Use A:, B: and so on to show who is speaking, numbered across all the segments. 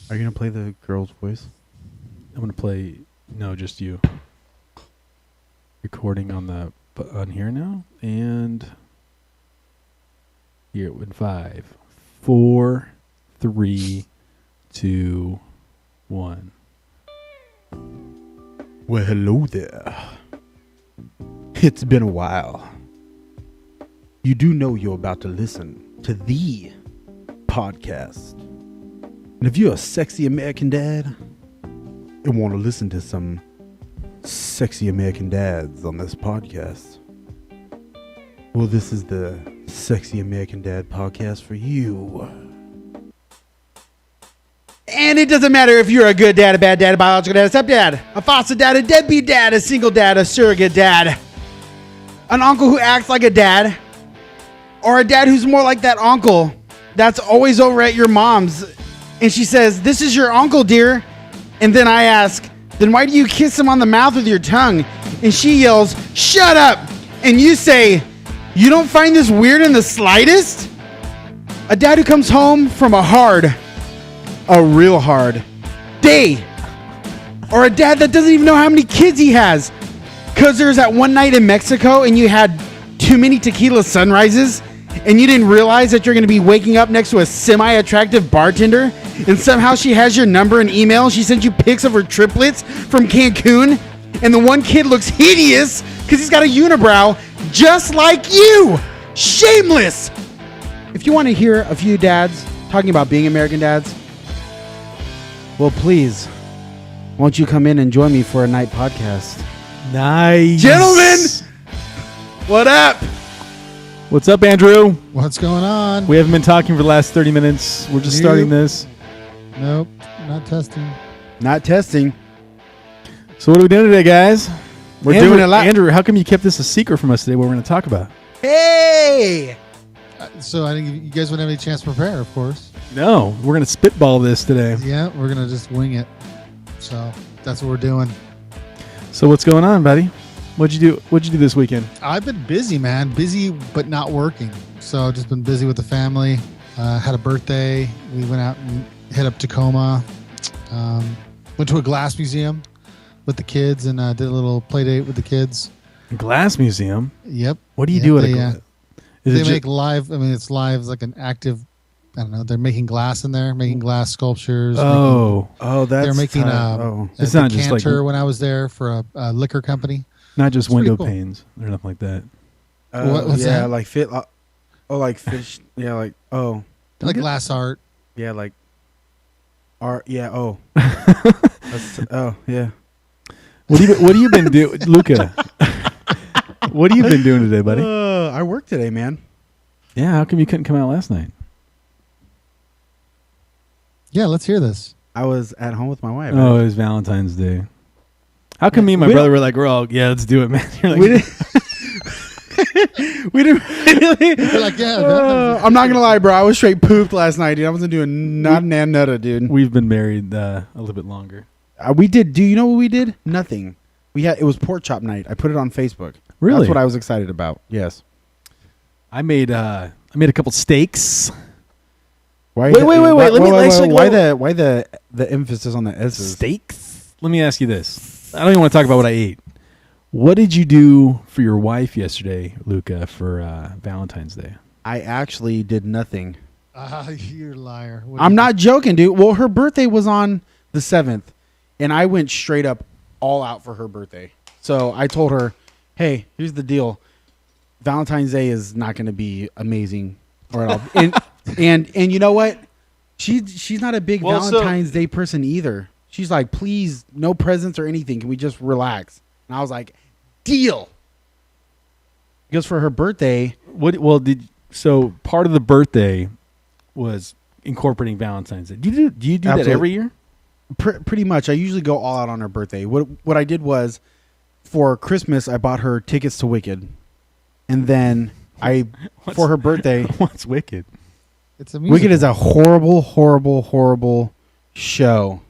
A: Are you going to play the girl's voice?
B: I'm going to play, no, just you. Recording on here now. And here in 5, 4, 3, 2, 1.
A: Well, hello there. It's been a while. You do know you're about to listen to the podcast. And if you're a sexy American dad and want to listen to some sexy American dads on this podcast, well, this is the Sexy American Dad podcast for you. And it doesn't matter if you're a good dad, a bad dad, a biological dad, a stepdad, a foster dad, a deadbeat dad, a single dad, a surrogate dad, an uncle who acts like a dad, or a dad who's more like that uncle that's always over at your mom's. And she says, "This is your uncle, dear." And then I ask, "Then why do you kiss him on the mouth with your tongue?" And she yells, "Shut up." And you say, "You don't find this weird in the slightest?" A dad who comes home from a real hard day. Or a dad that doesn't even know how many kids he has. Because there's that one night in Mexico and you had too many tequila sunrises and you didn't realize that you're going to be waking up next to a semi-attractive bartender and somehow she has your number and email. She sent you pics of her triplets from Cancun and the one kid looks hideous because he's got a unibrow just like you. Shameless. If you want to hear a few dads talking about being American dads, well, please, won't you come in and join me for a night podcast?
B: Nice.
A: Gentlemen, what up?
B: What's up, Andrew?
C: What's going on?
B: We haven't been talking for the last 30 minutes. We're just starting this.
C: Nope, not testing.
A: Not testing.
B: So what are we doing today, guys?
A: We're doing a lot.
B: Andrew, how come you kept this a secret from us today? What we're going to talk about?
A: Hey!
C: So I think you guys wouldn't have any chance to prepare, of course.
B: No, we're going to spitball this today.
C: Yeah, we're going to just wing it. So that's what we're doing.
B: So what's going on, buddy? What'd you do this weekend?
C: I've been busy, man. Busy, but not working. So just been busy with the family. Had a birthday. We went out and hit up Tacoma. Went to a glass museum with the kids and did a little play date with the kids.
B: Glass museum?
C: Yep.
B: What do you do at a glass?
C: They make live. I mean, it's live. It's like an active. I don't know. They're making glass in there, making glass sculptures. They're making
B: it's not just like
C: when I was there for a liquor company.
B: Not just window panes or nothing like that.
C: What's that?
A: Like fit. Like fish. Yeah, like
C: like glass art.
A: Yeah, like art. Yeah. Oh. Yeah.
B: What have you been doing, Luca? What have you been doing today, buddy?
A: I worked today, man.
B: Yeah, how come you couldn't come out last night?
C: Yeah, let's hear this.
A: I was at home with my wife.
B: Oh, it was Valentine's Day. How come me and my brother were like, yeah, let's do it, man. You're like,
A: we didn't really.
C: We're like, yeah.
A: I'm not gonna lie, bro. I was straight pooped last night, dude. I wasn't doing not nan nutta, dude.
B: We've been married a little bit longer.
A: We did. Do you know what we did? Nothing. It was pork chop night. I put it on Facebook.
B: Really?
A: That's what I was excited about. Yes.
B: I made a couple steaks.
A: Wait.
B: Let me
A: Why the emphasis on the S's?
B: Steaks? Let me ask you this. I don't even want to talk about what I ate. What did you do for your wife yesterday, Luca, for Valentine's Day?
A: I actually did nothing.
C: You're a liar.
A: I'm not joking, dude. Well, her birthday was on the 7th, and I went straight up all out for her birthday. So I told her, hey, here's the deal. Valentine's Day is not going to be amazing or at all. and you know what? She's not a big Valentine's Day person either. She's like, please, no presents or anything. Can we just relax? And I was like, deal. Because for her birthday.
B: So part of the birthday was incorporating Valentine's Day. Do you do that every year?
A: Pretty much. I usually go all out on her birthday. What I did was, for Christmas, I bought her tickets to Wicked. And then for her birthday.
B: What's Wicked?
C: It's a musical.
A: Wicked is a horrible, horrible, horrible show.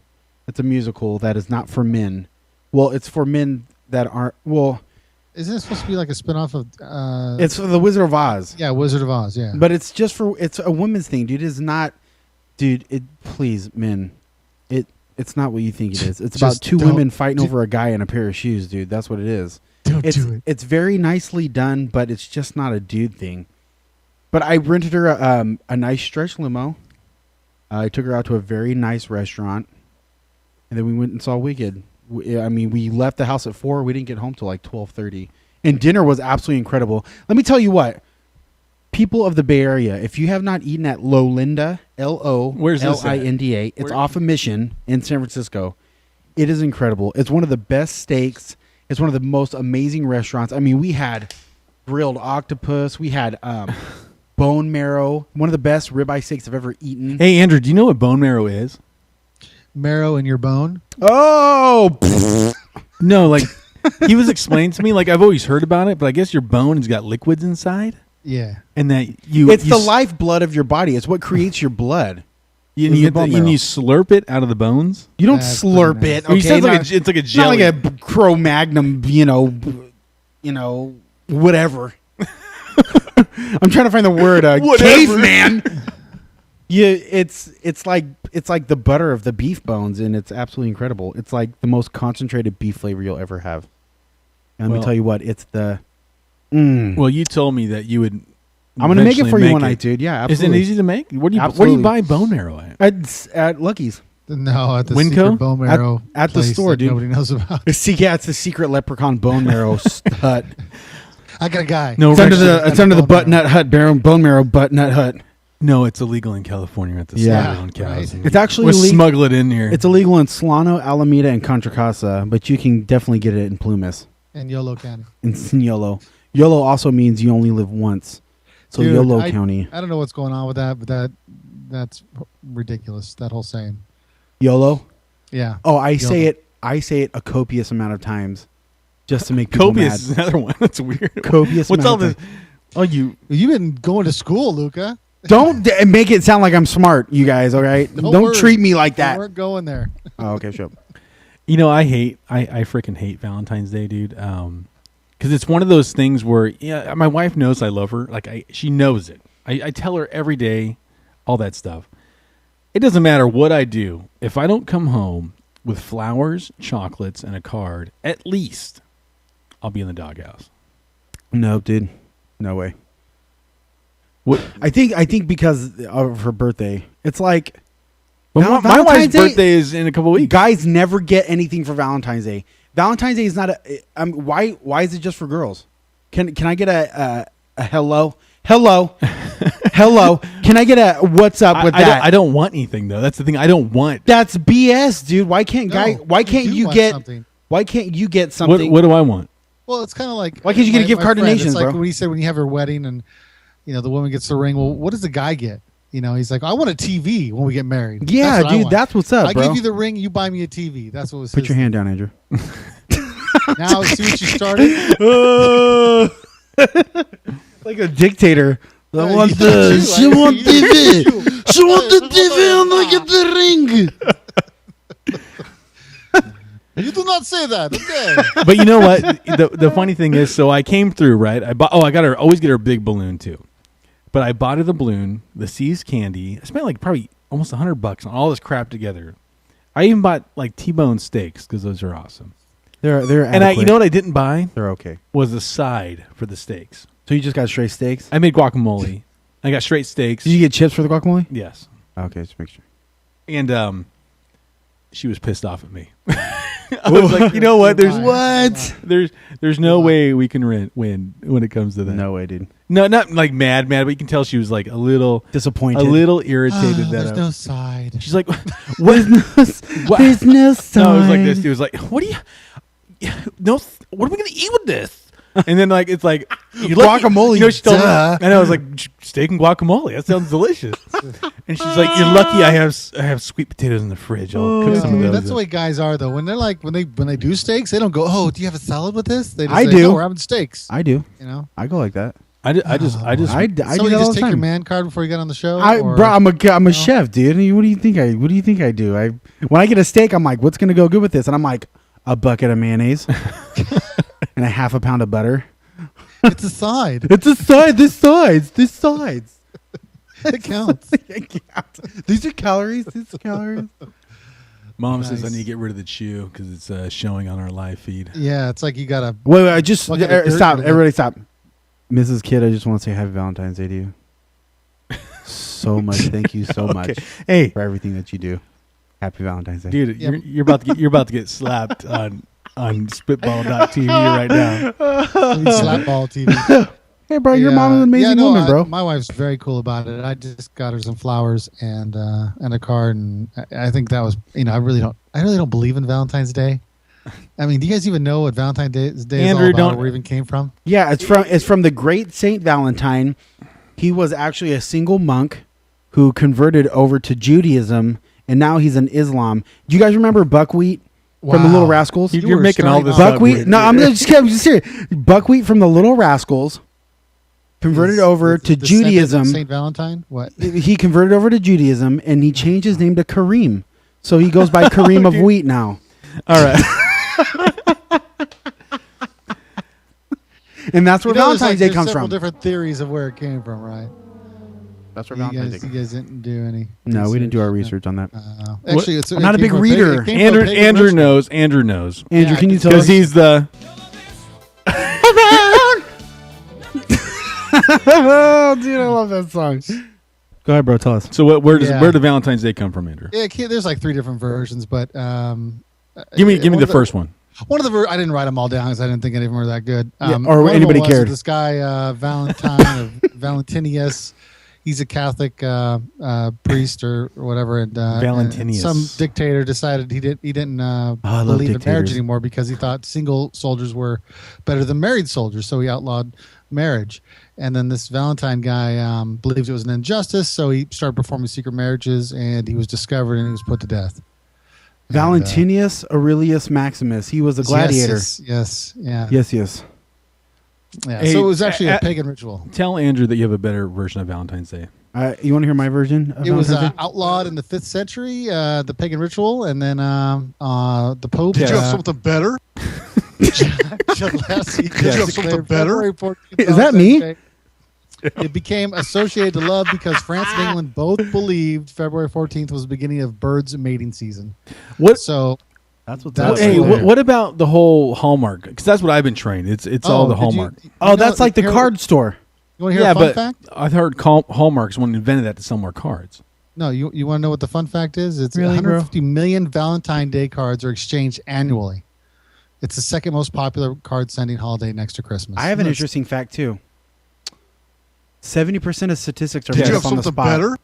A: It's a musical that is not for men. Well, it's for men that aren't. Well,
C: isn't it supposed to be like a spinoff of?
A: It's The Wizard of Oz.
C: Yeah, Wizard of Oz. Yeah,
A: but it's just for. It's a women's thing, dude. It is not, dude. Please, men. It's not what you think it is. It's
C: Just
A: about two
C: don't
A: women fighting
C: do-
A: over a guy in a pair of shoes, dude. That's what it is.
C: Don't do it.
A: It's very nicely done, but it's just not a dude thing. But I rented her a nice stretch limo. I took her out to a very nice restaurant, and then we went and saw Wicked. We left the house at 4. We didn't get home till like 12:30, and dinner was absolutely incredible. Let me tell you what, people of the Bay Area, if you have not eaten at Lolinda,
B: Where's this at?
A: Lolinda, it's
B: Where-
A: off of Mission in San Francisco. It is incredible. It's one of the best steaks. It's one of the most amazing restaurants. I mean, we had grilled octopus. We had bone marrow. One of the best ribeye steaks I've ever eaten.
B: Hey, Andrew, do you know what bone marrow is?
C: Marrow in your bone.
A: Oh,
B: No, like he was explaining to me. Like I've always heard about it, but I guess your bone has got liquids inside,
C: Yeah.
B: and that you
A: it's
B: you
A: the
B: s-
A: lifeblood of your body. It's what creates your blood.
B: You,
A: Is
B: you,
A: the bone
B: and
A: marrow.
B: you slurp it out of the bones.
A: You don't
C: That's
A: slurp
C: pretty
A: it.
C: nice.
B: It
A: Okay,
B: sounds like
A: Not-
B: it's like a
A: it's not
B: jelly.
A: like a Cro-Magnon. Whatever. I'm trying to find the word.
B: Whatever.
A: Caveman. Yeah, it's like the butter of the beef bones, and it's absolutely incredible. It's like the most concentrated beef flavor you'll ever have. And let
B: Well-
A: me tell you what, it's the.
B: Well, you told me that you would.
A: I'm gonna make it
B: eventually
A: for you
B: make
A: one
B: it.
A: night, dude. Yeah,
B: Is
A: absolutely.
B: it easy to make? Where do you
A: Absolutely.
B: buy bone marrow at?
A: At Lucky's.
C: No, at the
B: Winco?
C: secret bone marrow
A: At the
C: place
A: store,
C: that
A: dude.
C: Nobody knows about.
A: It's the secret leprechaun bone marrow hut.
C: I got a guy.
B: No,
A: It's under
B: Richard,
A: the
C: Bone
A: butt
C: marrow.
A: nut hut, bone marrow butt nut hut.
B: no, it's illegal in California at the
A: Yeah.
B: store on cows.
C: Right.
B: and
A: It's actually
B: we'll
A: illegal.
B: smuggle it in here.
A: It's illegal in Solano, Alameda, and Contra Costa, but you can definitely get it in Plumas
C: in Yolo County.
A: and YOLO. YOLO also means you only live once. So
C: Dude,
A: YOLO County.
C: I don't know what's going on with that, but that's ridiculous. That whole saying.
A: YOLO?
C: Yeah.
A: Oh, I
C: YOLO.
A: say it a copious amount of times just to make people
B: copious is
A: mad.
B: another one. That's weird.
A: Copious
B: What's all
A: amount
B: this?
A: of
B: Oh, you.
C: You've been going to school, Luca.
A: Make it sound like I'm smart, you guys, all right?
C: Don't
A: Don't
C: worry.
A: treat me like
C: We
A: that.
C: weren't going there.
A: Oh, okay, sure.
B: You know, I freaking hate Valentine's Day, dude. Because it's one of those things where, yeah, my wife knows I love her. Like, she knows it. I tell her every day, all that stuff. It doesn't matter what I do. If I don't come home with flowers, chocolates, and a card, at least I'll be in the doghouse.
A: No, dude. No way.
B: What?
A: I think because of her birthday, it's like
B: Well, my
A: Valentine's
B: wife's
A: Day-
B: birthday is in a couple weeks.
A: guys never get anything for Valentine's Day. Valentine's Day is not a. Why is it just for girls? Can I get a hello? Hello. Can I get a what's up with that?
B: I don't want anything though. That's the thing. I don't want.
A: That's BS, dude. Why can't Why can't
C: do
A: you
C: want
A: get?
C: something.
A: Why can't you get
B: What
A: something?
B: do I want?
C: Well, it's kind of like
A: Why can't you get a gift card to
C: friend,
A: Nations,
C: it's like
A: bro?
C: when he said when you have your wedding and the woman gets the ring. Well, what does the guy get? He's like, I want a TV when we get married.
A: Yeah,
C: That's what I
A: dude.
C: want.
A: That's what's up,
C: I
A: bro.
C: give you the ring, you buy me a TV. That's what was.
A: Put your hand down, Andrew.
C: Now see what you started.
A: Like a dictator. I
C: Yeah,
A: want
C: you
A: the.
C: too.
A: She want TV.
C: You.
A: She want the TV and I get the ring.
C: You do not say that. Okay.
B: But you know what? The funny thing is, so I came through, right? I got her. Always get her a big balloon too. But I bought her the balloon, the See's candy. I spent like probably almost $100 on all this crap together. I even bought like T-bone steaks because those are awesome.
A: They're
B: And you know what I didn't buy
A: They're okay.
B: was a side for the steaks.
A: So you just got straight steaks?
B: I made guacamole. I got straight steaks.
A: Did you get chips for the guacamole?
B: Yes.
A: Okay, just make sure.
B: And she was pissed off at me. I was like, you know what? There's no way we can win when it comes to that.
A: No way, dude.
B: No, not like mad, but you can tell she was like a little
A: Disappointed.
B: irritated that
C: There's
B: I-
C: no side.
B: she's like,
A: There's no,
B: What?
A: there's no sign.
B: no, it was like this. He was like, what are you? No, what are we gonna eat with this? And then like it's like
A: Guacamole,
B: she told me,
A: duh.
B: and I was like, steak and guacamole. That sounds delicious. And she's like, you're lucky I have sweet potatoes in the fridge. I'll cook some of those.
C: That's the way guys are though. When they're like when they do steaks, they don't go, "Oh, do you have a salad with this?" They just
A: I
C: say,
A: do.
C: "No, we're having steaks."
A: I do.
C: I
A: go like that.
B: I just
A: I do
C: Somebody
A: that all
C: just
A: the
C: take your
A: time.
C: man card before you get on the show. or-
A: Bro, I'm a chef, dude. What do you think I do? When I get a steak, I'm like, what's gonna go good with this? And I'm like, a bucket of mayonnaise and a half a pound of butter.
C: It's a side.
A: It's a side. This sides.
C: It counts.
A: These are calories. These are calories.
B: Mom says I
C: Nice.
B: need to get rid of the chew because it's showing on our live feed.
C: Yeah, it's like you gotta.
A: Wait, I just
C: Look at the dirt
A: stop.
C: with it.
A: Everybody stop. Mrs. Kidd, I just want to say happy Valentine's Day to you. So much. Thank you so much
B: Hey,
A: for everything that you do. Happy Valentine's Day.
B: dude,
C: Yep.
B: you're about to get slapped on Spitball.tv right now.
C: Slapball TV.
A: Hey, bro, your mom is an amazing woman, bro.
C: My wife's very cool about it. I just got her some flowers and a card, and I think that was, I really don't believe in Valentine's Day. I mean, do you guys even know what Valentine's Day is
B: Andrew,
C: all about,
B: don't-
C: or where it even came from?
A: Yeah, it's from the great Saint Valentine. He was actually a single monk who converted over to Judaism, and now he's in Islam. Do you guys remember Buckwheat from the
C: Wow.
A: Little Rascals?
C: You
B: You're
C: were
B: making all
C: starting
B: this
C: off-
B: up.
A: Buckwheat?
B: dude.
A: No, I'm just kidding. I'm just serious. Buckwheat from the Little Rascals converted over to Judaism.
C: Saint Valentine. What?
A: He converted over to Judaism, and he changed his name to Kareem. So he goes by Kareem of Wheat now.
B: All right.
A: And that's where
C: There's
A: Valentine's Day
C: there's
A: comes
C: several
A: from.
C: different theories of where it came from, right?
A: That's where
C: You
A: Valentine's Day
C: guys, you guys didn't do any.
A: No, we didn't do our
C: research.
A: research on that.
C: Actually, it's
A: I'm not a
C: it
A: big
C: came from
A: reader.
C: it came from pagan
B: Andrew
C: ritual.
B: knows. Andrew knows.
A: Andrew,
C: Yeah,
A: can you tell
B: Because
A: us?
B: he's the.
A: Oh, dude, I love that song. Go ahead, bro. Tell us.
B: So where
C: Yeah.
B: where did Valentine's Day come from, Andrew?
C: Yeah, there's like 3 different versions, but
B: Give me
C: one
B: the
C: of
B: first one.
C: One of the I didn't write them all down because I didn't think any of them were that good.
A: Yeah, or
C: one of them
A: anybody
C: was
A: cared.
C: This guy Valentine or Valentinius, he's a Catholic priest or whatever, and
B: Valentinius.
C: some dictator decided he didn't
A: I love
C: believe in marriage
A: dictators.
C: anymore because he thought single soldiers were better than married soldiers, so he outlawed marriage. And then this Valentine guy believed it was an injustice, so he started performing secret marriages, and he was discovered and he was put to death.
A: Valentinius Aurelius Maximus. He was a gladiator.
C: Yes, yeah.
A: Yes.
C: Yeah,
B: Hey,
C: so it was actually a pagan ritual.
B: Tell Andrew that you have a better version of Valentine's Day.
A: You want to hear my version? Of
C: It was
A: Valentine's Day?
C: outlawed in the 5th century, the pagan ritual, and then the Pope.
D: Did you have something better?
C: Did you have
D: something better?
A: Is that me?
C: It became associated to love because France and England both believed February 14th was the beginning of birds' mating season.
B: What?
C: So
A: That's what's
C: That's
A: up.
B: Hey,
C: what-
B: what about the whole Hallmark? Because that's what I've been trained. It's all the
C: did you-
B: Hallmark.
A: Oh, that's like the card store.
C: You want to hear
B: Yeah,
C: a fun
B: but
C: fact?
B: I've heard Hallmark's one invented that to sell more cards.
C: No, you want to know what the fun fact is? It's
A: Really, bro?
C: 150 million Valentine Day cards are exchanged annually. It's the second most popular card sending holiday next to Christmas.
A: I have an
C: That's-
A: interesting fact too. 70% of statistics are
D: Did
A: made
D: you
A: up
D: have
A: on the
D: something
A: spot.
D: better?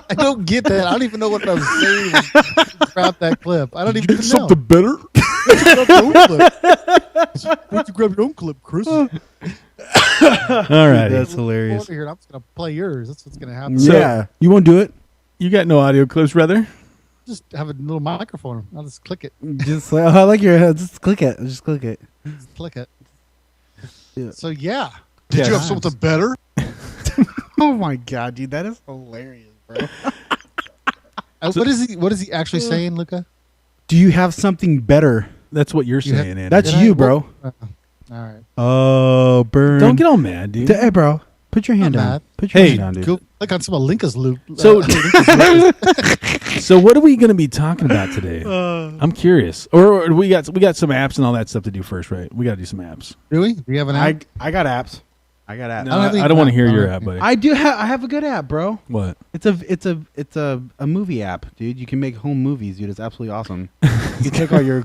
C: I don't get that. I don't even know what I was saying when you grabbed that clip. I don't even know.
D: better?
C: Why'd you grab your own clip, Chris?
B: All right.
A: That's hilarious.
C: Over here, I'm just gonna play yours. That's what's gonna happen.
A: Yeah, you won't do it.
B: You got no audio clips, brother?
C: Just have a little microphone. I'll just click it.
A: Just like, I like your. Just click it. Just click it.
C: Just click it.
A: Yeah.
C: So yeah.
D: Did you have
C: Nice.
D: something better?
A: Oh my god, dude, that is hilarious, bro.
C: What is he actually saying, Luca?
A: Do you have something better?
B: That's what you're
C: You have-
B: saying, Andrew.
A: That's
C: Did I-
A: you, bro.
C: All right.
A: Oh, burn.
B: Don't get all mad, dude.
A: Hey, bro, put your hand
C: I'm
A: down.
C: mad.
A: Put your
B: Hey,
A: hand down, dude.
C: Go click on some of Linka's loop.
B: So, so what are we going to be talking about today? I'm curious. Or we got some apps and all that stuff to do first, right? We got to do some apps.
C: do we? Do you have an app?
A: I got apps. I got apps.
B: No,
C: don't have any
B: I don't want to
C: app.
B: hear your
C: All
B: app,
C: right.
B: buddy.
A: I do have. I have a good app, bro.
B: What?
A: It's a movie app, dude. You can make home movies, dude. It's absolutely awesome. You take all your.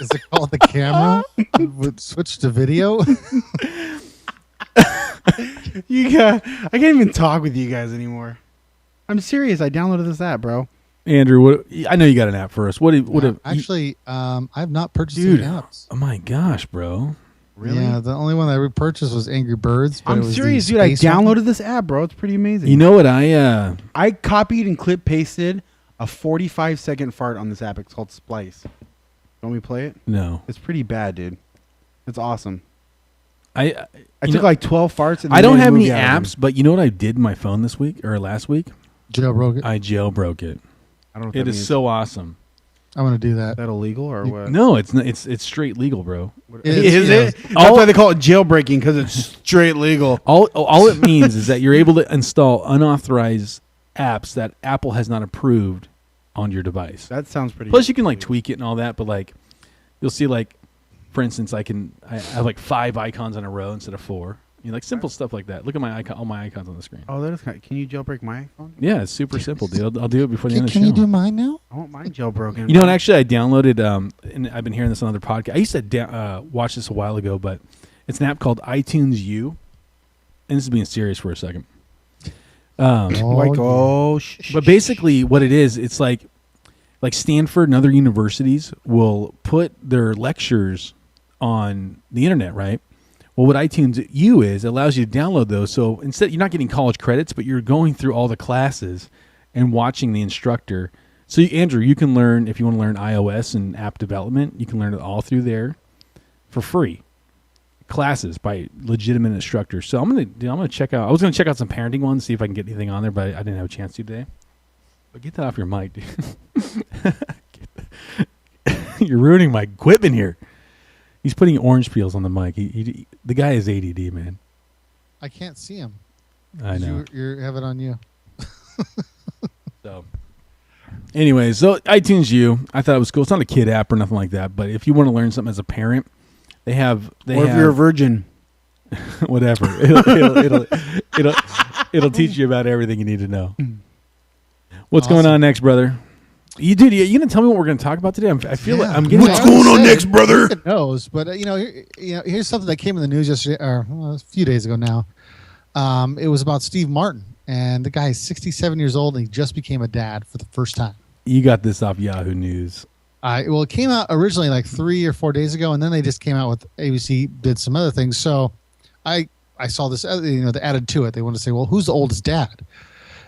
C: Is it called the camera? Would switch to video?
A: I can't even talk with you guys anymore. I'm serious. I downloaded this app, bro.
B: Andrew, what? I know you got an app for us.
C: Actually, I have not purchased
B: Dude.
C: any apps.
B: Oh my gosh, bro.
A: Really?
C: Yeah, the only one that I repurchased was Angry Birds. But it
A: I'm
C: was the
A: serious, dude. I
C: space one.
A: downloaded this app, bro. It's pretty amazing.
B: You know what I
A: copied and clip pasted a 45-second fart on this app. It's called Splice. Want me to play it?
B: no.
A: It's pretty bad, dude. It's awesome.
B: I
A: I
B: you
A: took
B: know,
A: like 12 farts. And
B: I
A: then
B: don't
A: made a
B: have any
A: movie out of
B: apps,
A: them.
B: but you know what I did in my phone this week or last week?
C: Jailbroke it.
B: I jailbroke it.
A: I don't know what
B: It
A: that
B: is
A: means.
B: so awesome.
C: I'm gonna do that.
A: Is that illegal or what?
B: No, it's not, it's straight legal, bro.
A: Is
C: yeah.
A: it? That's why they call it jailbreaking, because it's straight legal.
B: All it means is that you're able to install unauthorized apps that Apple has not approved on your device.
A: That sounds pretty.
B: Plus, you can like tweak it and all that, but like you'll see, like for instance, I have like 5 icons in a row instead of 4. You know, like simple stuff like that. Look at my icon, all my icons on the screen.
A: Oh, that is kind of, can you jailbreak my iPhone?
B: Yeah, it's super simple, dude. I'll do it before the end of the
C: Can
B: show.
C: you do mine now?
A: I want mine jailbroken.
B: You know, and actually, I downloaded, and I've been hearing this on other podcasts. I used to watch this a while ago, but it's an app called iTunes U. And this is being serious for a second. But basically, what it is, it's like Stanford and other universities will put their lectures on the internet, right? Well, what iTunes U is, it allows you to download those. So instead, you're not getting college credits, but you're going through all the classes and watching the instructor. So, Andrew, you can learn, if you want to learn iOS and app development, you can learn it all through there for free. Classes by legitimate instructors. So I'm gonna check out. I was gonna check out some parenting ones, see if I can get anything on there, but I didn't have a chance to today. But get that off your mic, dude. You're ruining my equipment here. He's putting orange peels on the mic. The guy is ADD, man.
C: I can't see him.
B: I know.
C: You have it on you.
B: So, anyways, so iTunes U, I thought it was cool. It's not a kid app or nothing like that, but if you want to learn something as a parent, they have.
A: Or if you're a virgin,
B: whatever. It'll teach you about everything you need to know. What's going on next, brother? You gonna tell me what we're gonna talk about today? I feel like I'm getting.
A: What's going on next, brother?
C: It knows, but here's something that came in the news yesterday, or a few days ago now. It was about Steve Martin, and the guy is 67 years old, and he just became a dad for the first time.
B: You got this off Yahoo News.
C: Well, it came out originally like 3 or 4 days ago, and then they just came out with ABC did some other things. So I saw this, they added to it. They wanted to say, well, who's the oldest dad?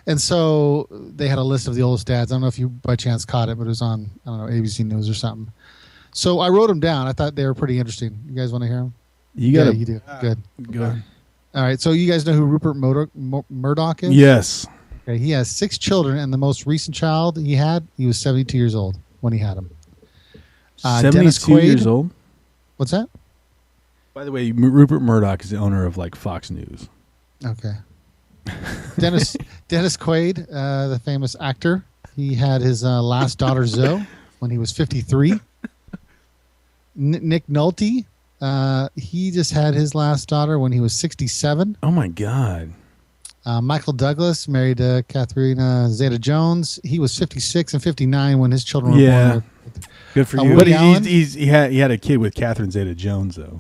C: And so they had a list of the oldest dads. I don't know if you by chance caught it, but it was on, I don't know, ABC News or something. So I wrote them down. I thought they were pretty interesting. You guys want to hear them?
B: You got
C: you do. Good.
B: Go ahead.
C: All right. So you guys know who Rupert Murdoch is?
B: Yes.
C: Okay. He has 6 children, and the most recent child he was 72 years old when he had him.
B: 72 years old?
C: What's that?
B: By the way, Rupert Murdoch is the owner of like Fox News.
C: Okay. Dennis Quaid, the famous actor, he had his last daughter Zoe when he was 53. Nick Nolte, he just had his last daughter when he was 67.
B: Oh my God.
C: Michael Douglas married Catherine Zeta-Jones. He was 56 and 59 when his children were born.
A: Good for you.
C: Woody
B: But
C: Allen?
B: he had a kid with Catherine Zeta-Jones though.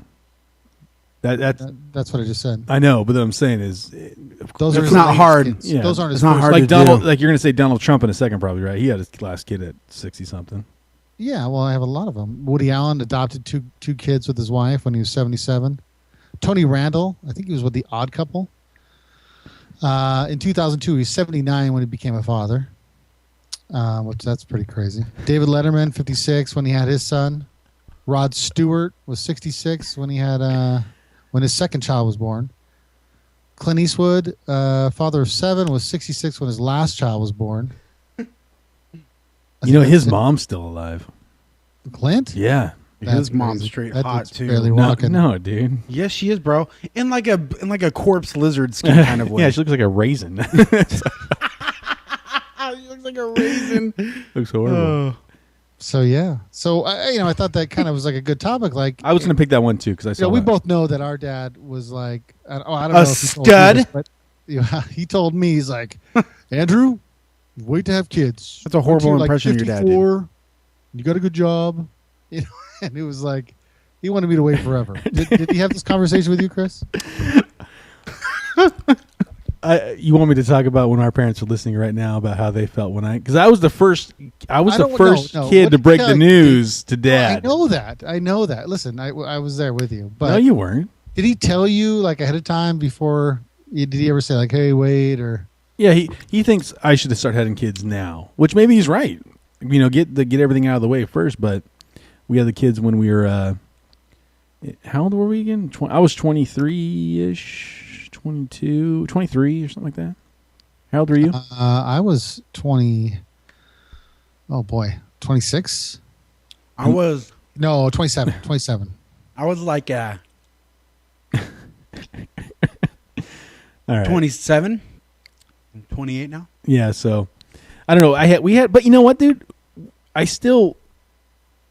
C: That's what I just said.
B: I know, but what I'm saying is,
C: Those
A: It's
C: are
A: not
C: his
A: hard.
C: kids.
B: Yeah.
C: Those aren't his
A: It's not
C: first
A: hard
B: like
A: to
B: Donald,
A: do.
B: like you're gonna say Donald Trump in a second, probably, right? He had his last kid at 60 something.
C: Yeah, well, I have a lot of them. Woody Allen adopted two kids with his wife when he was 77. Tony Randall, I think he was with the Odd Couple. In 2002, he was 79 when he became a father, which that's pretty crazy. David Letterman, 56 when he had his son. Rod Stewart was 66 when he had when his second child was born. Clint Eastwood, father of 7, was 66 when his last child was born.
B: You know, his mom's still alive.
C: Clint?
B: Yeah.
A: His mom's
C: crazy.
A: straight
C: That
A: hot
C: dude's
A: too.
C: barely
B: No,
C: walking.
B: no, dude.
A: Yes, she is, bro. In like a corpse lizard skin kind of way.
B: Yeah, she looks like a raisin.
A: She looks like a raisin.
B: Looks horrible.
C: So yeah, so I thought that kind of was like a good topic. Like
B: I was gonna pick that one too because I saw.
C: we
B: that.
C: both know that our dad was like, I don't
A: A
C: know if he told you
A: stud?
C: this, but he told me, he's like, Andrew, wait to have kids.
A: That's a horrible
C: Wait till you're,
A: impression of your dad, dude.
C: 54, you got a good job, and it was like he wanted me to wait forever. Did he have this conversation with you, Chris?
B: You want me to talk about when our parents are listening right now about how they felt when because I was the first kid
C: What
B: to
C: did
B: break
C: he
B: the
C: tell you?
B: news to Dad.
C: I know that. Listen, I was there with you, but
B: No, you weren't.
C: did he tell you like ahead of time before? Did he ever say like, "Hey, wait," or?
B: Yeah, he thinks I should start having kids now, which maybe he's right. You know, get everything out of the way first. But we had the kids when we were. How old were we again? I was 23-ish, 22, 23 or something like that. How old were you?
C: I was 20. Oh boy, 26.
A: I was
C: 27. 27.
A: I was like
B: All right.
A: 27. I'm 28 now.
B: Yeah, so I don't know. But you know what, dude? I still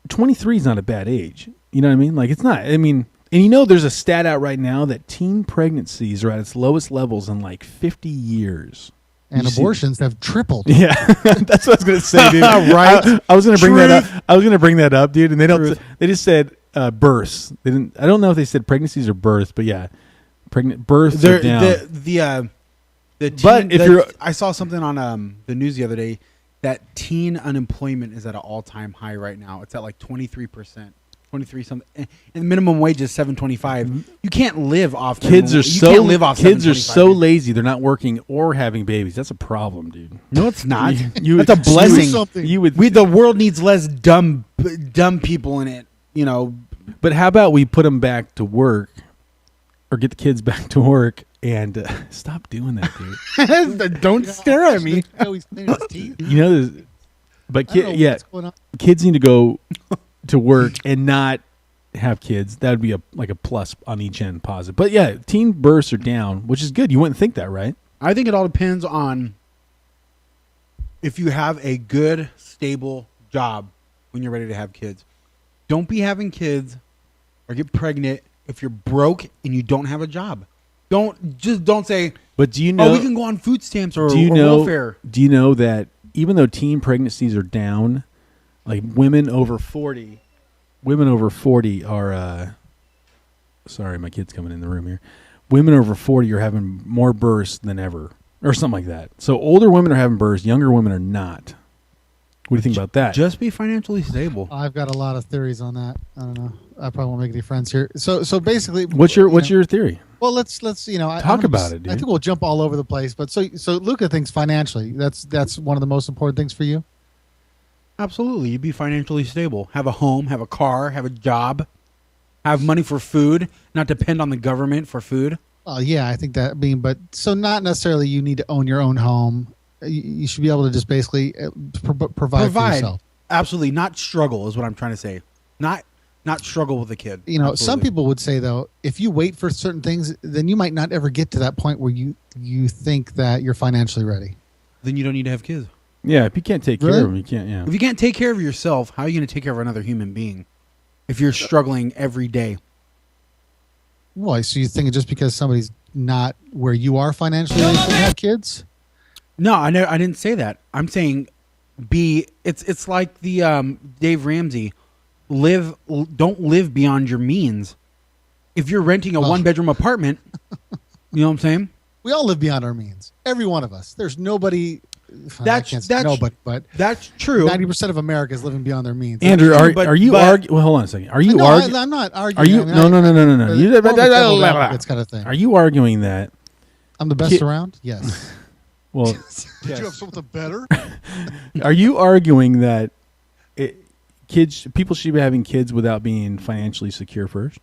B: 23 is not a bad age. You know what I mean? Like it's not. I mean, and you know, there's a stat out right now that teen pregnancies are at its lowest levels in like 50 years.
C: And
B: You see-
C: abortions have tripled.
B: Yeah, that's what I was gonna say, dude.
A: Right.
B: I was gonna bring that
A: Truth.
B: up. I was gonna bring that up, dude. And they don't.
A: Truth.
B: They just said births. They didn't. I don't know if they said pregnancies or births, but yeah, births are down.
A: The teen,
B: But if you're-
A: I saw something on the news the other day that teen unemployment is at an all-time high right now. It's at like 23%. 23 something, and the minimum wage is $7.25. You can't live off
B: Kids
A: minimum-
B: are
A: you
B: so
A: can't live off
B: kids are
A: $7.25,
B: so
A: dude.
B: lazy. They're not working or having babies. That's a problem, dude.
A: No, it's not.
B: You-
A: That's a
C: Do
A: blessing.
C: something.
B: You would.
A: The world needs less dumb people in it. You know,
B: But how about we put them back to work, or get the kids back to work, and stop doing that, dude.
A: don't stare at me.
C: Oh, he's cleaning his teeth.
B: You know, but
C: I don't know what's going on.
B: kids need to go to work and not have kids. That would be like a plus on each end, positive. But yeah, teen births are down, which is good. You wouldn't think that, right?
A: I think it all depends on if you have a good, stable job when you're ready to have kids. Don't be having kids or get pregnant if you're broke and you don't have a job. Don't say,
B: But do you know?
A: oh, we can go on food stamps or,
B: do you
A: or
B: know?
A: welfare.
B: Do you know that even though teen pregnancies are down, like women over 40 are. Sorry, my kid's coming in the room here. Women over 40 are having more births than ever, or something like that. So older women are having births, younger women are not. What do you think about that?
A: Just be financially stable.
C: I've got a lot of theories on that. I don't know. I probably won't make any friends here. So basically,
B: what's your theory?
C: Well, let's
B: Talk about it, dude.
C: I think we'll jump all over the place. But so Luca thinks financially that's one of the most important things for you.
A: Absolutely. You be financially stable. Have a home, have a car, have a job, have money for food, not depend on the government for food.
C: Well, yeah, I think that. But so not necessarily you need to own your own home. You should be able to just basically provide for yourself.
A: Absolutely. Not struggle is what I'm trying to say. Not struggle with a kid.
C: You know, some
A: Absolutely.
C: people would say though, if you wait for certain things, then you might not ever get to that point where you think that you're financially ready.
A: Then you don't need to have kids.
B: Yeah, if you can't take care
C: Really?
B: of them, you can't. Yeah.
A: If you can't take care of yourself, how are you going to take care of another human being? If you're struggling every day.
C: Why? So you think just because somebody's not where you are financially, they shouldn't have kids?
A: No, I didn't say that. I'm saying it's like the Dave Ramsey, don't live beyond your means. If you're renting a
C: Well.
A: 1-bedroom apartment, you know what I'm saying?
C: We all live beyond our means. Every one of us. There's nobody.
A: That's
C: but
A: That's true.
C: 90% of America is living beyond their means.
B: Andrew,
A: But-
B: are you
A: but-
B: arguing? Well, hold on a second. Are you
C: No,
B: arguing?
C: I'm not arguing.
B: Are you?
C: I mean,
B: No. You-
C: It's kind of thing.
B: Are you arguing that?
C: I'm the best
B: Kid-
C: around. Yes.
B: Well,
D: Did you have something better?
B: are you arguing that people should be having kids without being financially secure first?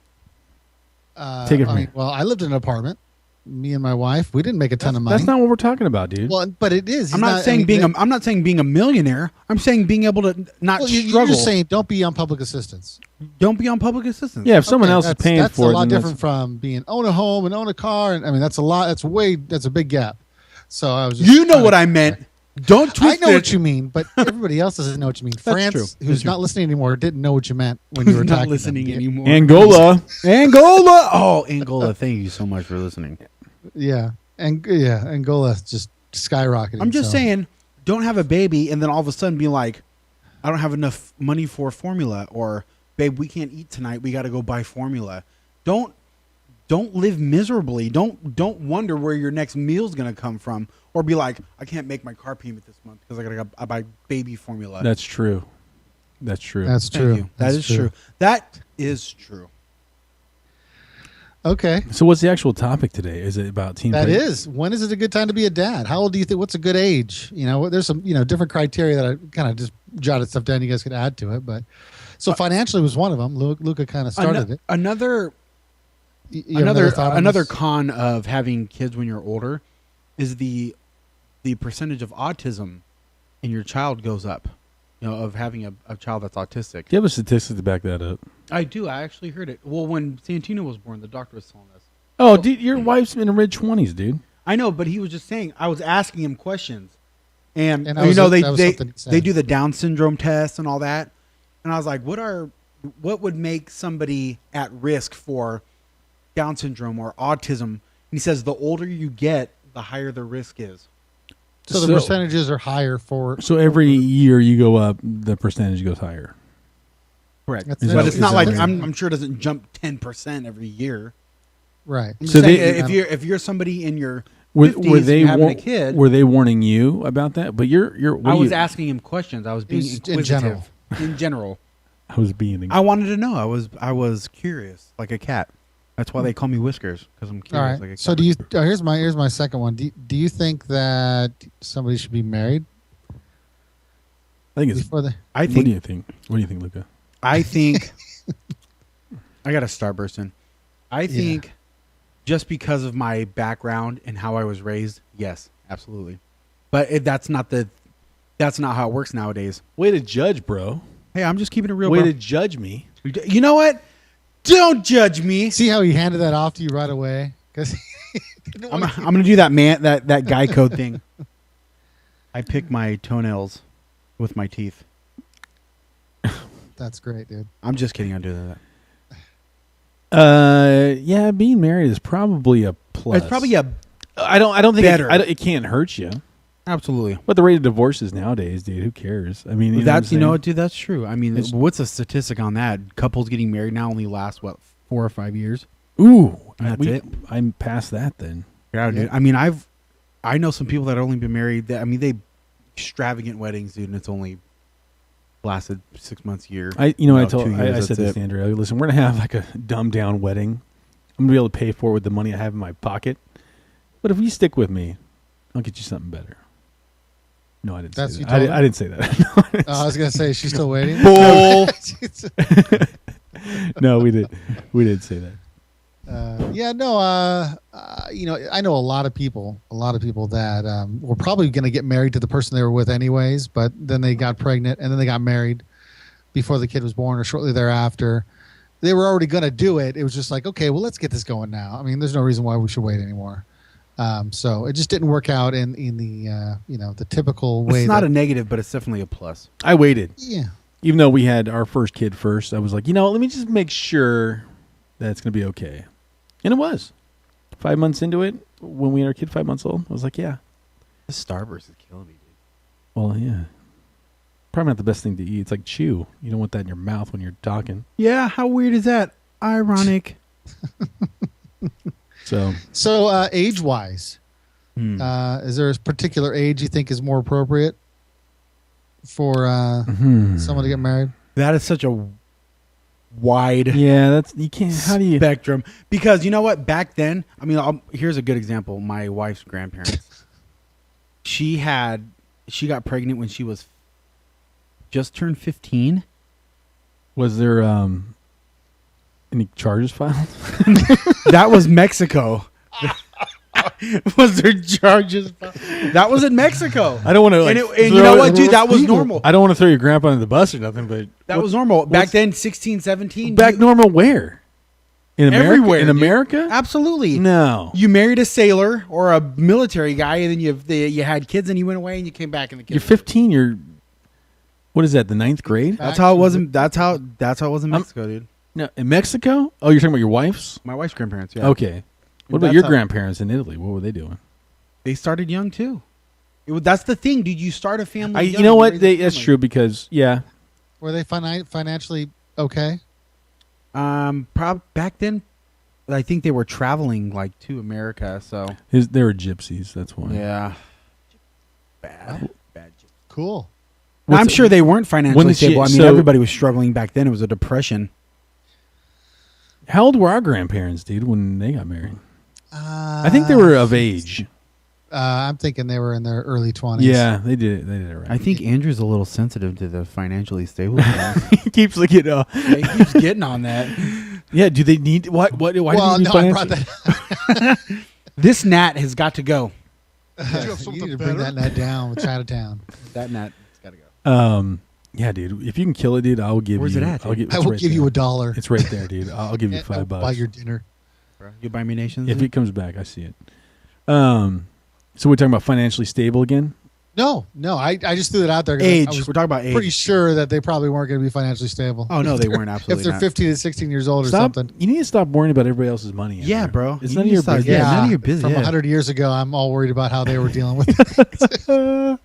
B: Take it from here.
C: Well, I lived in an apartment. Me and my wife. We didn't make a ton of money.
B: That's not what we're talking about, dude.
C: Well, but it is.
A: I'm not saying I'm not saying being a millionaire. I'm saying being able to not
C: Well, you're
A: struggle.
C: just saying don't be on public assistance.
A: Don't be on public assistance.
B: Yeah, if someone else is
C: that's-
B: paying
C: that's
B: for
C: a
B: it,
C: lot
B: then
C: different from being own a home and own a car. And I mean, that's a lot. That's a big gap. So I was just
A: You know
C: trying
A: what
C: to-
A: I meant. Don't
C: I
A: twist
C: know
A: it.
C: what you mean, but everybody else doesn't know what you mean. France,
A: true.
C: who's
A: That's
C: not
A: true.
C: listening anymore, didn't know what you meant when you were
A: not
C: talking.
A: listening
C: to them.
A: anymore.
B: Angola.
A: Angola. Oh, Angola. Thank you so much for listening.
C: Yeah, Angola just skyrocketed.
A: I'm just
C: so.
A: saying, don't have a baby and then all of a sudden be like, I don't have enough money for formula, or babe, we can't eat tonight. We got to go buy formula. Don't live miserably. Don't wonder where your next meal's gonna come from, or be like, I can't make my car payment this month because I buy baby formula.
B: That's true. That's true.
C: That's
A: Thank
C: true.
A: you.
C: That's
A: That is true. That is true.
C: Okay,
B: So what's the actual topic today? Is it about teen?
C: that
B: pregnancy?
C: is. When is it a good time to be a dad? How old do you think? What's a good age? You know, there's some different criteria that I kind of just jotted stuff down. You guys could add to it, but so financially was one of them. Luca kind of started it.
A: Another
C: You have thought on
A: another
C: this?
A: con of having kids when you're older is the percentage of autism in your child goes up. You know, of having a child that's autistic.
B: Do you have a statistic to back that up?
A: I do. I actually heard it. Well, when Santino was born, the doctor was telling us.
B: Oh, dude, your wife's in her mid-20s, dude.
A: I know, but he was just saying. I was asking him questions, and
C: that
A: you
C: was
A: know
C: that was something he said.
A: they do the Down syndrome test and all that, and I was like, what would make somebody at risk for Down syndrome or autism? And he says the older you get, the higher the risk is.
C: So the percentages are higher for.
B: So every year you go up, the percentage goes higher.
A: Correct.
C: That's-
A: But
B: that-
A: it's
B: is
A: not
B: that
A: like
B: right?
A: I'm sure it doesn't jump 10% every year.
C: Right.
A: I'm
B: So
A: just saying,
B: they-
A: if you're somebody in your
B: Were
A: 50s
B: they
A: and having a kid,
B: Were they warning you about that? But what
A: I
B: do
A: was
B: you-
A: asking him questions. I was being
C: was in
A: inquisitive. In general,
B: I was being.
A: I wanted to know. I was curious, like a cat. That's why they call me Whiskers, because I'm
C: All
A: curious.
C: right.
A: Like a cat.
C: So do you? Here's my second one. Do you think that somebody should be married
B: I think it's.
C: before they?
A: I
B: What do
A: think.
B: you think? What do you think, Luca?
A: I think. I got to start bursting. I think, just because of my background and how I was raised, yes, absolutely. But that's not how it works nowadays.
B: Way to judge, bro.
A: Hey, I'm just keeping it real.
B: Way
A: bro.
B: to judge me.
A: You know what? Don't judge me.
C: See how he handed that off to you right away? Because
A: I'm gonna do that guy code thing. I pick my toenails with my teeth.
C: that's great, dude.
A: I'm just kidding. I do that.
B: Yeah, being married is probably a plus.
A: It's probably a
B: I don't think
A: better.
B: it can't hurt you.
A: absolutely.
B: But the rate of divorces nowadays, dude, who cares? I mean,
A: That's
B: you know what I'm
A: dude. That's true. I mean,
B: It's-
A: what's a statistic on that? Couples getting married now only last 4 or 5 years.
B: saying? Ooh,
A: That's it.
B: I'm past that then.
A: Yeah, dude. I mean, I know some people that have only been married. They extravagant weddings, dude, and it's only lasted 6 months, a year.
B: I 2
A: years,
B: I said
A: that's
B: this
A: it.
B: to Andrew. Listen, we're gonna have like a dumbed down wedding. I'm gonna be able to pay for it with the money I have in my pocket. But if you stick with me, I'll get you something better. No, I didn't
C: That's
B: say
C: you
B: that.
C: told
B: I
C: her?
B: didn't say that.
C: I was gonna say she's still waiting.
A: Bull.
B: No, we did say that.
C: Yeah, no. I know a lot of people that were probably going to get married to the person they were with anyways, but then they got pregnant and then they got married before the kid was born or shortly thereafter. They were already going to do it. It was just like, okay, well, let's get this going now. I mean, there's no reason why we should wait anymore. So it just didn't work out in the the typical way.
A: It's not a negative, but it's definitely a plus.
B: I waited.
C: yeah.
B: Even though we had our first kid first, I was like, let me just make sure that it's going to be okay. And it was. 5 months into it, when we had our kid 5 months old, I was like, yeah.
A: This Starburst is killing me, dude.
B: Well, yeah. Probably not the best thing to eat. It's like chew. You don't want that in your mouth when you're talking.
A: Yeah, how weird is that? Ironic.
C: So age wise,
A: Hmm.
C: is there a particular age you think is more appropriate for someone to get married?
A: That is such a wide
B: Yeah, that's you can't. How do you?
A: spectrum. Because you know what? Back then, here's a good example. My wife's grandparents. She got pregnant when she was just turned 15.
B: Was there any charges filed?
A: That was Mexico. Was there charges? That was in Mexico.
B: I don't want to.
A: And you know what, dude? That was normal.
B: I don't want to throw your grandpa under the bus or nothing, but
A: That was normal. Back then, 16, 17.
B: back normal where? In America?
A: Everywhere,
B: In
A: dude.
B: America?
A: Absolutely.
B: No.
A: You married a sailor or a military guy, and then you had kids, and you went away, and you came back, and the
B: You're
A: kids.
B: 15. You're. What is that? The 9th grade?
A: That's how it was. That's how it was in Mexico, dude.
B: No, in Mexico? Oh, you're talking about your wife's?
A: My wife's grandparents. Yeah.
B: Okay. What about
A: That's
B: your
A: how-
B: grandparents in Italy? What were they doing?
A: They started young too. That's the thing, dude. You start a family.
B: You
A: young,
B: know
A: you
B: what?
A: raise a
B: That's
A: family.
B: true because
C: Were they financially okay?
A: Back then, I think they were traveling like to America. So
B: they were gypsies. That's why.
A: yeah, bad.
C: Cool.
A: Now, I'm sure they weren't financially
B: when did she-
A: stable. I mean,
B: so-
A: everybody was struggling back then. It was a depression.
B: How old were our grandparents, dude, when they got married?
C: I
B: I think they were of age.
C: I'm thinking they were in their early 20s.
B: Yeah, they did it. They did it right.
A: I think Andrew's a little sensitive to the financially stable. things.
B: he keeps looking.
A: He keeps getting on that.
B: Yeah. Do they need what? Why
C: Well,
B: do
C: no,
B: they
C: I
B: need
C: brought
B: financial?
C: that.
A: This gnat has got to go.
D: you have
C: you
D: something
C: need to bring
D: better?
C: that net down with Chinatown.
A: That gnat's got to go.
B: Yeah, dude. If you can kill it, dude, I'll give
A: Where's
B: you.
A: it at,
B: I'll
A: dude?
B: give,
C: I
B: it's
C: will
B: right
C: give
B: there.
C: you $1.
B: It's right there, dude. I'll give you
C: And I'll
B: $5.
C: buy your dinner.
A: You buy me nations.
B: If it comes back, I see it. So we're talking about financially stable again.
C: No, I just threw it out there. 'cause
A: Age.
C: I was
A: We're talking about age.
C: pretty sure that they probably weren't going to be financially stable.
A: Oh no, they weren't.
C: If
A: Absolutely
C: they're
A: not.
C: 15 to 16 years old or
B: Stop.
C: something.
B: You need to stop worrying about everybody else's money.
A: Yeah,
B: Andrew.
A: bro.
B: It's
A: You
B: none of
A: need
B: your
A: to stop-
B: business.
A: Yeah, none of your business.
C: From
A: Yeah.
C: 100 years ago, I'm all worried about how they were dealing with it.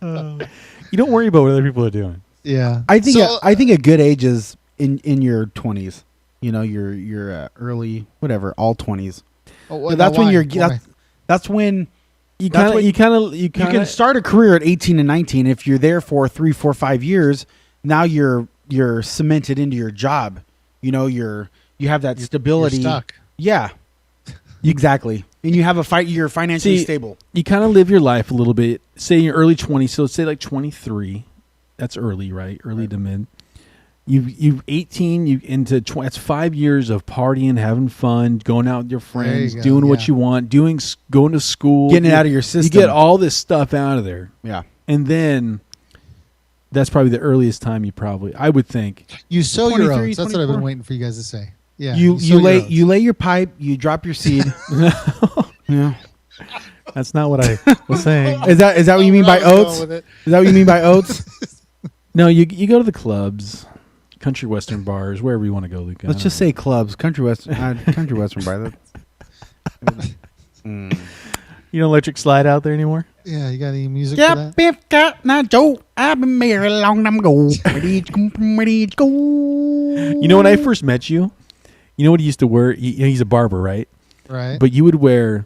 B: You don't worry about what other people are doing.
C: Yeah.
A: I think
C: So-
A: I think a good age is in your 20s. You know, your early whatever, all 20s.
C: Oh,
A: That's
C: why?
A: when you're
C: Why?
A: that's when
B: You
A: That's what-
B: you
A: you can start a career at 18 and 19. If you're there for 3, 4, 5 years, now you're cemented into your job. You know, you have that stability.
C: You're stuck.
A: Yeah, exactly. And you have you're financially stable.
B: You kind of live your life a little bit. Say in your early 20s, so let's say like 23. That's early, right? Early to mid. You 18, you into 20. That's 5 years of partying, having fun, going out with your friends,
C: go,
B: doing what
C: yeah.
B: you want, going to school,
A: Getting it out of your system.
B: You get all this stuff out of there,
A: Yeah.
B: and then that's probably the earliest time I would think.
C: You sow your
A: 23,
C: oats. That's what I've
A: 24.
C: been waiting for you guys to say. Yeah.
A: You
C: sow your oats.
A: lay your pipe. You drop your seed. Yeah.
B: That's not what I was saying.
A: Is that what you mean by
C: Where I was
A: oats?
C: going with it.
A: Is that what you mean by oats?
B: No, you go to the clubs, country western bars, wherever you want to go, Luca.
A: Let's just say clubs, country western bar.
B: You know Electric Slide out there anymore?
C: Yeah, you got any music for that?
A: Yep, got now Joe. I've been married a long time ago. Ready to go.
B: You know, when I first met you, you know what he used to wear? He's a barber, right?
C: Right.
B: But you would wear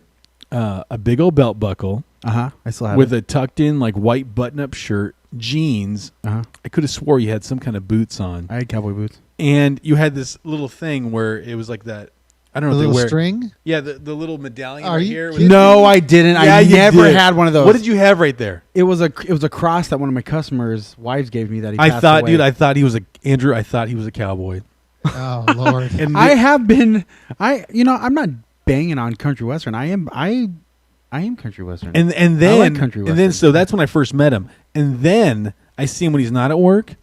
B: a big old belt buckle
A: I still have
B: with
A: it.
B: a tucked in like white button up shirt, jeans. I could have swore you had some kind of boots on,
A: I had cowboy boots.
B: and you had this little thing where it was like that. I don't
C: A
B: know if they
C: little
B: wear.
C: string?
B: Yeah, the little medallion
C: Are
B: right
C: you
B: here.
C: kidding?
A: No, I didn't.
B: Yeah,
A: I
B: you
A: never
B: did.
A: had one of those.
B: What did you have right there?
A: It was a cross that one of my customers' wives gave me that he
B: I
A: passed
B: thought,
A: away.
B: dude, I thought he was a cowboy.
C: Oh, Lord.
B: And
A: I have been. I'm not banging on country western. I am country western.
B: And
A: I
B: then
A: like country
B: and then
A: western.
B: so that's when I first met him. And then I see him when he's not at work.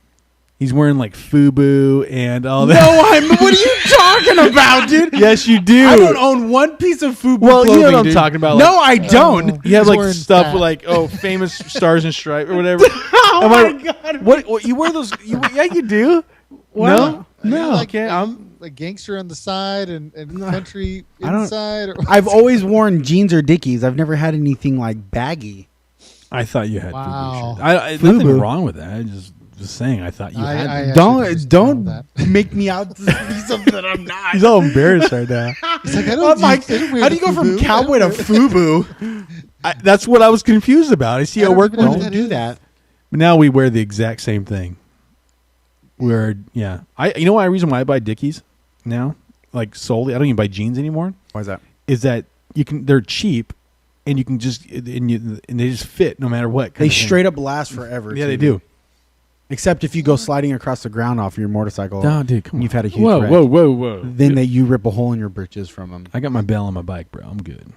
B: He's wearing like FUBU and all that.
A: What are you talking about, dude?
B: Yes, you do.
A: I don't own one piece of FUBU
B: Well,
A: clothing,
B: you know what I'm
A: dude.
B: talking about.
A: No,
B: like,
A: I don't.
B: you have
C: He's
B: like
C: wearing
B: stuff
C: that.
B: with like famous stars and stripes or whatever.
A: Oh
B: Am
A: my
B: I-
A: God.
B: What you wear those? Yeah, you do.
A: Wow.
B: No,
C: Like,
B: okay. I'm.
C: like gangster on the side and country
A: I don't-
C: inside. Or,
A: I've always worn jeans or Dickies. I've never had anything like baggy.
B: I thought you had
C: Wow.
B: FUBU. Shit. Nothing
A: FUBU.
B: wrong with that. I just saying. I thought you had.
C: I
B: them.
C: actually just
A: Don't
C: know
A: make me out to be something that I'm not.
B: He's all embarrassed right now.
C: It's like, I
A: Oh
C: don't
A: my!
C: use- I don't wear
A: How do you
C: the
A: go from
C: FUBU.
A: cowboy to FUBU?
B: That's what I was confused about. I see
C: I
B: how
C: don't
B: work
C: even know
B: with
C: what
A: Don't
C: that
A: do
C: is.
A: that.
B: But now we wear the exact same thing. You know why reason why I buy Dickies now, like solely. I don't even buy jeans anymore.
A: Why is that?
B: Is that they're cheap, and you can just and they just fit no matter what.
A: They straight up last forever.
B: Yeah,
A: too.
B: they do.
A: Except if you go sliding across the ground off your motorcycle.
B: No, dude, come on.
A: You've had a huge
B: whoa,
A: wreck.
B: whoa.
A: Then you rip a hole in your britches from them.
B: I got my bell on my bike, bro. I'm good.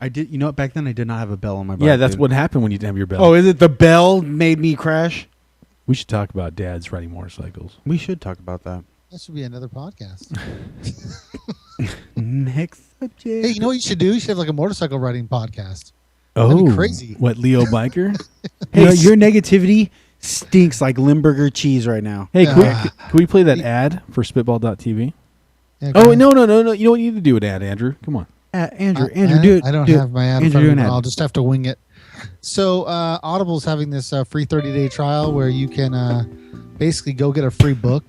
A: I did. You know what? Back then I did not have a bell on my bike.
B: Yeah, that's
A: dude.
B: what happened when you didn't have your bell.
A: Oh, is it the bell made me crash?
B: We should talk about dads riding motorcycles.
A: We should talk about that.
C: That should be another podcast.
A: Next subject.
C: Hey, you know what you should do? You should have like a motorcycle riding podcast.
B: Oh,
C: That'd be crazy.
B: What, Leo Biker?
A: You know, your negativity stinks like Limburger cheese right now.
B: Hey, can
C: Yeah.
B: we play that ad for Spitball.tv?
C: Yeah,
B: Oh,
C: go
B: wait, no. You know what you need to do an ad, Andrew? Come on.
A: Andrew,
C: I,
A: do it.
C: I don't
A: do it.
C: have my ad in
A: Andrew,
C: front
A: do
C: of
A: an
C: me.
A: ad.
C: I'll just have to wing it. So Audible's having this free 30-day trial where you can basically go get a free book.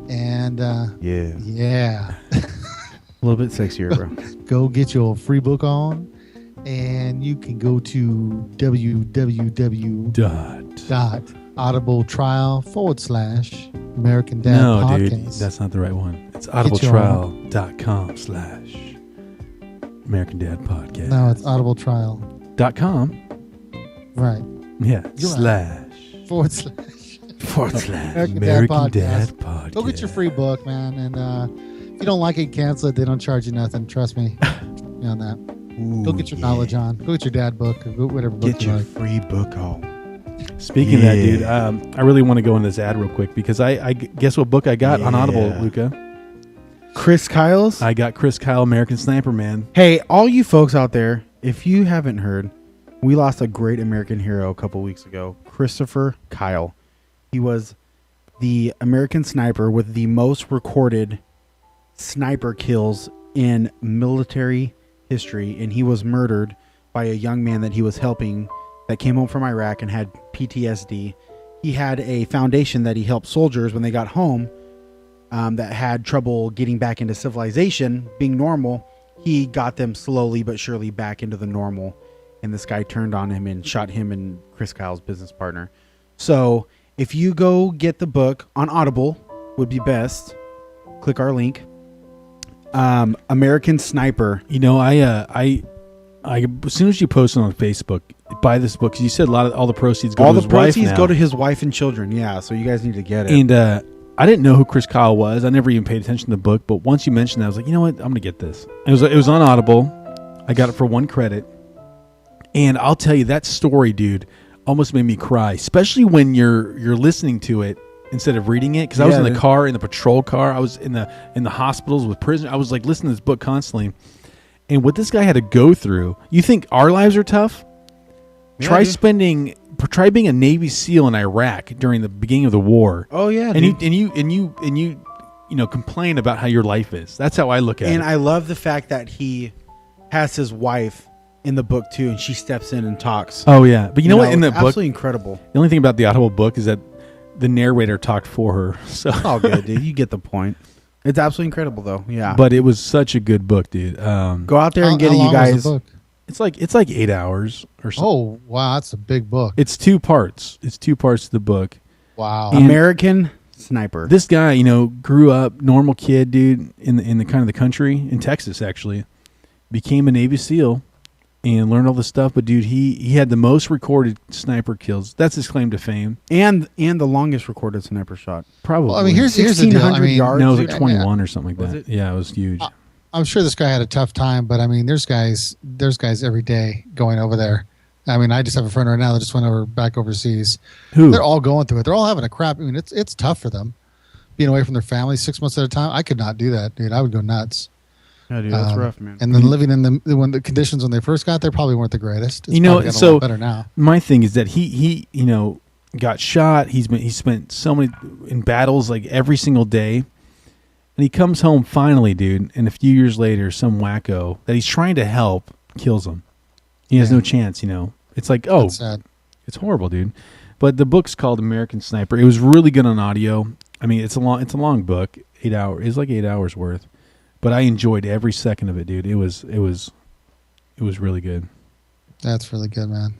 C: And yeah,
A: A little bit sexier, bro.
C: go get your free book on. And you can go to www.audibletrial.com/American Dad
B: No,
C: Podcast.
B: dude, that's not the right one. It's
C: Get your-
B: audibletrial.com/American Dad Podcast.
C: No, it's Audible Trial.
B: .com.
C: Right.
B: Yeah.
C: You're
B: /
C: /American
B: American
C: Dad
B: Dad
C: Podcast.
B: Podcast.
C: Go get your free book, man. And if you don't like it, cancel it. They don't charge you nothing. Trust me on that. Go get your knowledge on. Go get your dad book or go whatever book
A: Get
C: you
A: your
C: like.
A: free book on.
B: Speaking of that, dude, I really want to go in this ad real quick because I guess what book I got on Audible,
A: Yeah.
B: Luca?
A: Chris Kyle's.
B: I got Chris Kyle, American Sniper, man.
A: Hey, all you folks out there, if you haven't heard, we lost a great American hero a couple weeks ago, Christopher Kyle. He was the American sniper with the most recorded sniper kills in military history, and he was murdered by a young man that he was helping that came home from Iraq and had PTSD. He had a foundation that he helped soldiers when they got home that had trouble getting back into civilization, being normal. He got them slowly but surely back into the normal, and this guy turned on him and shot him and Chris Kyle's business partner. So if you go get the book on Audible, would be best. Click our link. American Sniper.
B: You know, I as soon as you posted on Facebook, buy this book, because you said all the proceeds go
A: All
B: to
A: the
B: his wife
A: proceeds
B: now.
A: go to his wife and children. Yeah, so you guys need to get it.
B: And I didn't know who Chris Kyle was. I never even paid attention to the book, but once you mentioned that, I was like, you know what? I'm going to get this. It was on Audible. I got it for 1 credit. And I'll tell you, that story, dude, almost made me cry, especially when you're listening to it instead of reading it, because I was in the car, in the patrol car. I was in the hospitals with prisoners. I was like listening to this book constantly. And what this guy had to go through, you think our lives are tough?
A: Yeah,
B: Try being a Navy SEAL in Iraq during the beginning of the war.
A: Oh yeah,
B: and
A: dude.
B: you complain about how your life is. That's how I look at it.
A: And I love the fact that he has his wife in the book too, and she steps in and talks.
B: Oh yeah, but you know what? In the book,
A: absolutely incredible.
B: the only thing about the Audible book is that the narrator talked for her. So
A: It's all good, dude. You get the point. It's absolutely incredible, though. Yeah.
B: but it was such a good book, dude.
A: Go out there and get it, you
C: long was
A: guys.
C: the book?
B: It's like 8 hours or so.
C: Oh, wow. That's a big book.
B: It's 2 parts. It's 2 parts to the book.
C: Wow.
B: And
A: American Sniper.
B: This guy, grew up normal kid, dude, in the kind of the country in Texas, actually, became a Navy SEAL and learned all this stuff. But dude, he had the most recorded sniper kills. That's his claim to fame.
A: and the longest recorded sniper shot.
B: Probably.
C: Well, I mean, here's the deal.
A: 1,600
C: I mean,
A: yards.
B: no, it was like 21 or something like
A: Was
B: that.
A: it?
B: Yeah, it was huge.
C: I'm sure this guy had a tough time, but I mean, there's guys every day going over there. I mean, I just have a friend right now that just went back overseas.
B: Who?
C: They're all going through it. They're all having a crap. I mean, it's tough for them being away from their family 6 months at a time. I could not do that, dude. I would go nuts.
A: Yeah, dude, that's rough, man.
C: And then living in the conditions when they first got there probably weren't the greatest. It's probably gotten a lot better now.
B: My thing is that he got shot. He spent so many in battles like every single day. And he comes home finally, dude, and a few years later, some wacko that he's trying to help kills him. He has no chance, It's like, oh,
C: That's sad.
B: it's horrible, dude. But the book's called American Sniper. It was really good on audio. I mean, it's a long book, 8 hours. It's like 8 hours worth. But I enjoyed every second of it, dude. It was really good.
C: That's really good, man.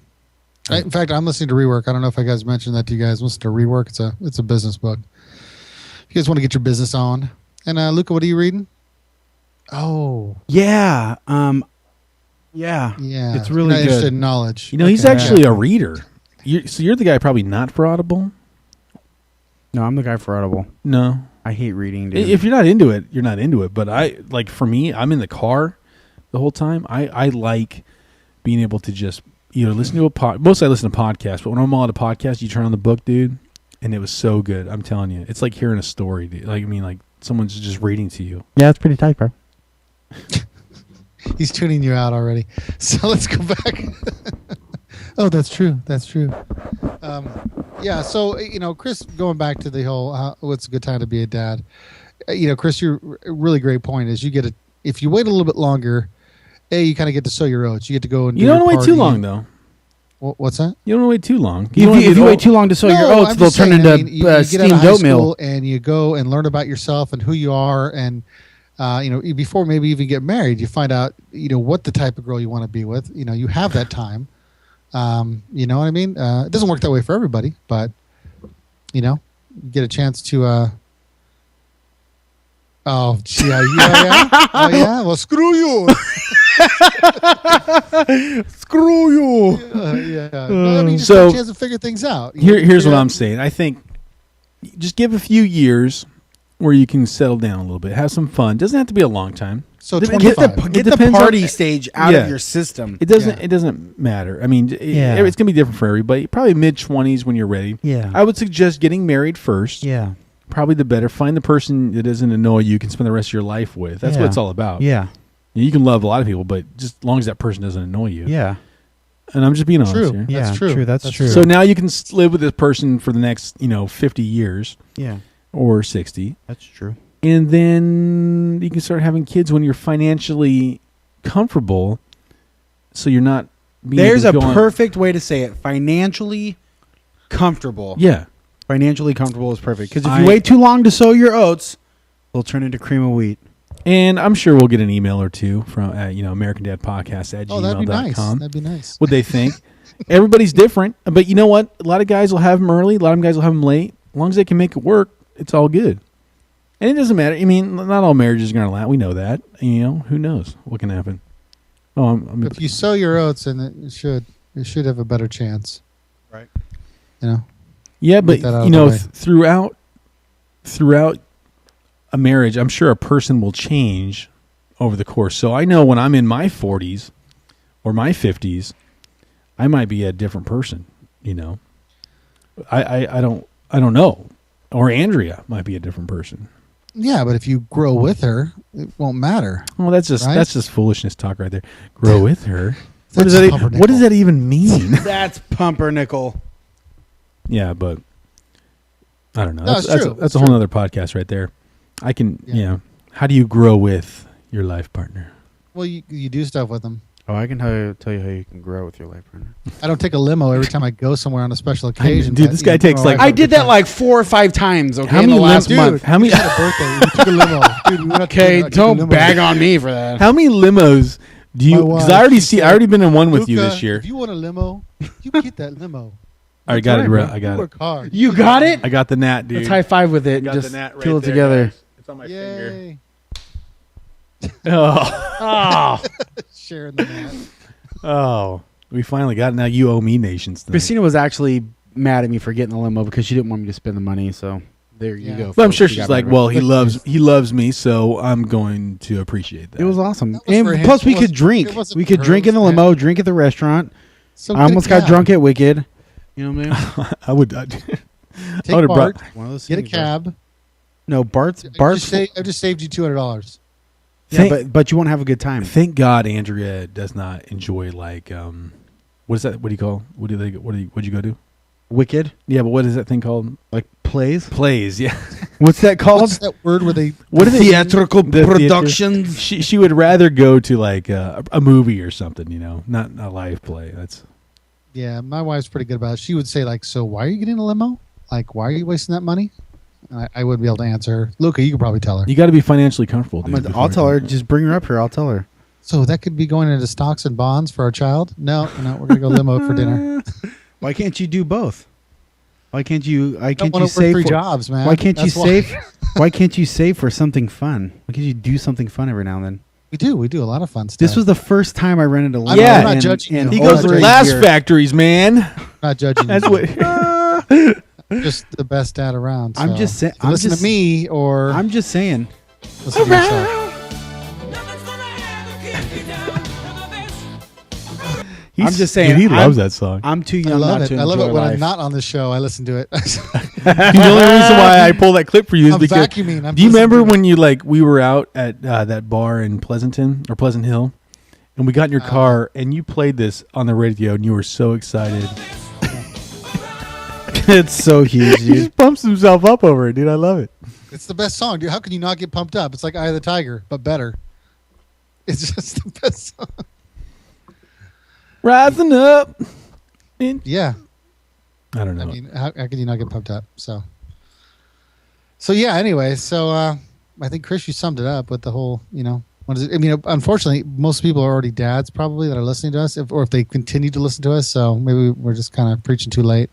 C: In fact, I'm listening to Rework. I don't know if I guys mentioned that to you guys. Listen to Rework. It's a business book. If you guys want to get your business on. And Luca, what are you reading? Oh,
A: Yeah.
C: yeah.
A: It's
C: You're
A: really
C: not
A: good.
C: interested in knowledge.
B: He's
C: Okay.
B: actually a reader. So you're the guy probably not for Audible?
A: No, I'm the guy for Audible.
B: No.
A: I hate reading, dude.
B: If you're not into it, you're not into it. But for me, I'm in the car the whole time. I like being able to just listen to mostly I listen to podcasts, but when I'm on a podcast, you turn on the book, dude, and it was so good. I'm telling you, it's like hearing a story, dude. Like someone's just reading to you.
A: Yeah, it's pretty tight, bro.
C: He's tuning you out already. So let's go back. Oh, that's true. That's true. Yeah. So Chris, going back to the whole what's a good time to be a dad. Chris, your really great point is if you wait a little bit longer, you kind of get to sow your oats. You get to go and
B: You don't wait too long though.
C: What's that?
B: You don't want to wait too long.
A: If you wait too long to sow your oats,
C: I'm
A: they'll
C: just
A: turn
C: saying,
A: into
C: you get out of
A: steamed
C: high
A: oatmeal.
C: school and you go and learn about yourself and who you are, and before maybe even get married, you find out what the type of girl you want to be with. You have that time. You know what I mean? It doesn't work that way for everybody, but you get a chance to. Oh, gee, yeah. Oh, yeah. Well, screw you.
A: Screw you.
C: Yeah. No, I mean, you just
B: So-
C: get a chance to figure things out.
B: Here's what I'm saying. I think just give a few years where you can settle down a little bit, have some fun. Doesn't have to be a long time.
C: So
A: Get
C: 25.
A: the
B: depends on-
A: party stage out
B: Yeah.
A: of your system.
B: It doesn't.
C: Yeah.
B: It doesn't matter. I mean,
A: Yeah.
B: it's gonna be different for everybody. Probably mid-20s when you're ready.
A: Yeah.
B: I would suggest getting married first.
A: Yeah.
B: probably the better. Find the person that doesn't annoy you, can spend the rest of your life with. That's what it's all about.
A: Yeah.
B: You can love a lot of people, but just as long as that person doesn't annoy you.
A: Yeah.
B: And I'm just being honest
C: True.
B: here.
A: Yeah.
C: That's true.
A: That's true.
B: So now you can live with this person for the next, 50 years
A: yeah,
B: or 60.
A: that's true.
B: And then you can start having kids when you're financially comfortable. So you're not being
A: There's a
B: able to go on-
A: perfect way to say it. Financially comfortable.
B: Yeah.
A: Financially comfortable is perfect. Because if
B: I-
A: you wait too long to sow your oats, they'll turn into cream of wheat.
B: And I'm sure we'll get an email or two from, American Dad Podcast at
C: Oh, that'd be nice.
B: gmail.com.
C: That'd be nice.
B: What they think. Everybody's different. But you know what? A lot of guys will have them early. A lot of guys will have them late. As long as they can make it work, it's all good. And it doesn't matter. I mean, not all marriages are going to last. We know that. Who knows what can happen. Oh,
C: If you sow your oats, and it should have a better chance.
A: Right.
B: yeah, but
C: Get that out of the way.
B: throughout a marriage, I'm sure a person will change over the course. So I know when I'm in my 40s or my 50s, I might be a different person. I don't know. Or Andrea might be a different person.
C: Yeah, but if you grow with her, it won't matter.
B: Well, that's just
C: Right?
B: foolishness talk right there. Grow with her.
C: That's pumpernickel.
B: What does that even mean?
A: That's pumpernickel.
B: Yeah, but I don't know.
C: No, it's true.
B: That's
C: It's
B: a whole
C: true.
B: other podcast right there. I can,
C: Yeah.
B: how do you grow with your life partner?
C: Well, you do stuff with them.
A: Oh, I can tell you how you can grow with your life partner.
C: I don't take a limo every time I go somewhere on a special occasion.
B: Dude,
C: but,
B: this
C: you
B: guy
C: know,
B: takes,
C: my
B: like-
C: wife
A: I
C: have a
A: did
C: good
A: that
C: time.
A: like 4 or 5 times. Okay,
B: How
A: in the
B: many
A: last
B: lim-
A: month.
B: How many?
C: We had a birthday. We took a limo. Dude, we went out to
A: Okay,
C: dinner, took a
A: don't
C: limo.
A: bag on me for that.
B: How many limos do you?
C: My
B: Because
C: wife,
B: I already
C: she
B: I
C: said,
B: already been in one with you
C: Luca,
B: this year.
C: If you want a limo, you get that limo.
B: I got it.
C: Bro.
B: I got
C: You
B: it.
C: work hard.
A: You got it?
B: I got the gnat, dude.
A: Let's high five with it and
B: Got
A: just
B: the gnat right
A: kill it
B: there,
A: together.
B: guys. It's on my finger.
C: Yay.
B: Oh,
C: Sharing the mat.
B: oh, we finally got it. Now you owe me nations. Tonight.
A: Christina was actually mad at me for getting the limo because she didn't want me to spend the money. So there you
C: Yeah.
A: go.
B: But I'm
A: folks.
B: sure
A: You
B: she's
A: got
B: like,
A: my
B: well,
A: right.
B: he loves me, so I'm going to appreciate that.
A: It was awesome.
C: That was
A: And
C: for him.
A: plus, we
C: It
A: could
C: wasn't-
A: drink.
C: it wasn't
A: We
C: for
A: could
C: her,
A: drink
C: it
A: in the
C: was
A: limo, drink at the restaurant.
C: So
A: I almost got drunk at Wicked. You know what I mean?
B: I would. I
C: Take
B: would have
C: Bart.
B: brought.
A: One of those
C: Get a
A: things, bro.
C: cab.
A: No, Bart's.
C: I just saved you $200.
A: Yeah,
B: Thank-
A: but you won't have a good time.
B: Thank God Andrea does not enjoy like what is that? What do you call? What'd you go do?
A: Wicked,
B: Yeah, but what is that thing called?
A: like plays.
B: Plays. Yeah.
A: What's that called?
C: What's that word where they?
B: What do they?
A: Theatrical
B: The theater-
A: productions.
B: She would rather go to like a movie or something. Not a live play. That's
C: Yeah, my wife's pretty good about it. She would say like, "So why are you getting a limo? Like, why are you wasting that money?" I wouldn't be able to answer her. Luca, you could probably tell her.
B: you got to be financially comfortable. Dude,
A: I'll tell her.
B: before-
A: Just bring her up here. I'll tell her.
C: So that could be going into stocks and bonds for our child. No, we're gonna go limo for dinner.
A: Why can't you do both? Why can't you? I
C: I don't
A: can't you
C: want to work
A: save
C: 3
A: for?
C: jobs, man.
A: Why can't you
C: That's why.
A: save? Why can't you save for something fun? Why can't you do something fun every now and then?
C: We do a lot of fun stuff.
A: This was the first time I rented a limo.
B: I'm
C: not
A: in-
C: judging
A: in
C: you.
B: He goes
C: Oh,
B: to
C: that's
B: Glass
A: year.
B: Factories, man.
C: not judging.
B: That's
C: you.
B: what.
C: Just the best dad around.
A: I'm
C: so
A: just saying.
C: if you listen to me or
A: I'm just saying.
C: listen to yourself.
B: He's-
A: just saying,
B: dude, he
A: I'm-
B: loves that song.
A: I'm too
C: I
A: young
C: love
A: not
C: it.
A: to
C: I love
A: enjoy
C: it when
A: life.
C: I'm not on this show. I listen to it.
B: the only reason why I pull that clip for you is
C: I'm
B: because.
C: vacuuming. I'm
B: Do you
C: listening
B: remember
C: to it.
B: when we were out at that bar in Pleasanton or Pleasant Hill, and we got in your car and you played this on the radio and you were so excited.
A: It's so huge,
B: He
A: dude.
B: just pumps himself up over it, dude. I love it.
C: It's the best song, dude. How can you not get pumped up? It's like Eye of the Tiger, but better. It's just the best song.
B: Rising up.
C: Yeah.
B: I don't know.
C: I mean, how can you not get pumped up? So yeah. Anyway, so I think Chris, you summed it up with the whole. What is it? I mean, unfortunately, most people are already dads probably that are listening to us, or if they continue to listen to us. So maybe we're just kind of preaching too late.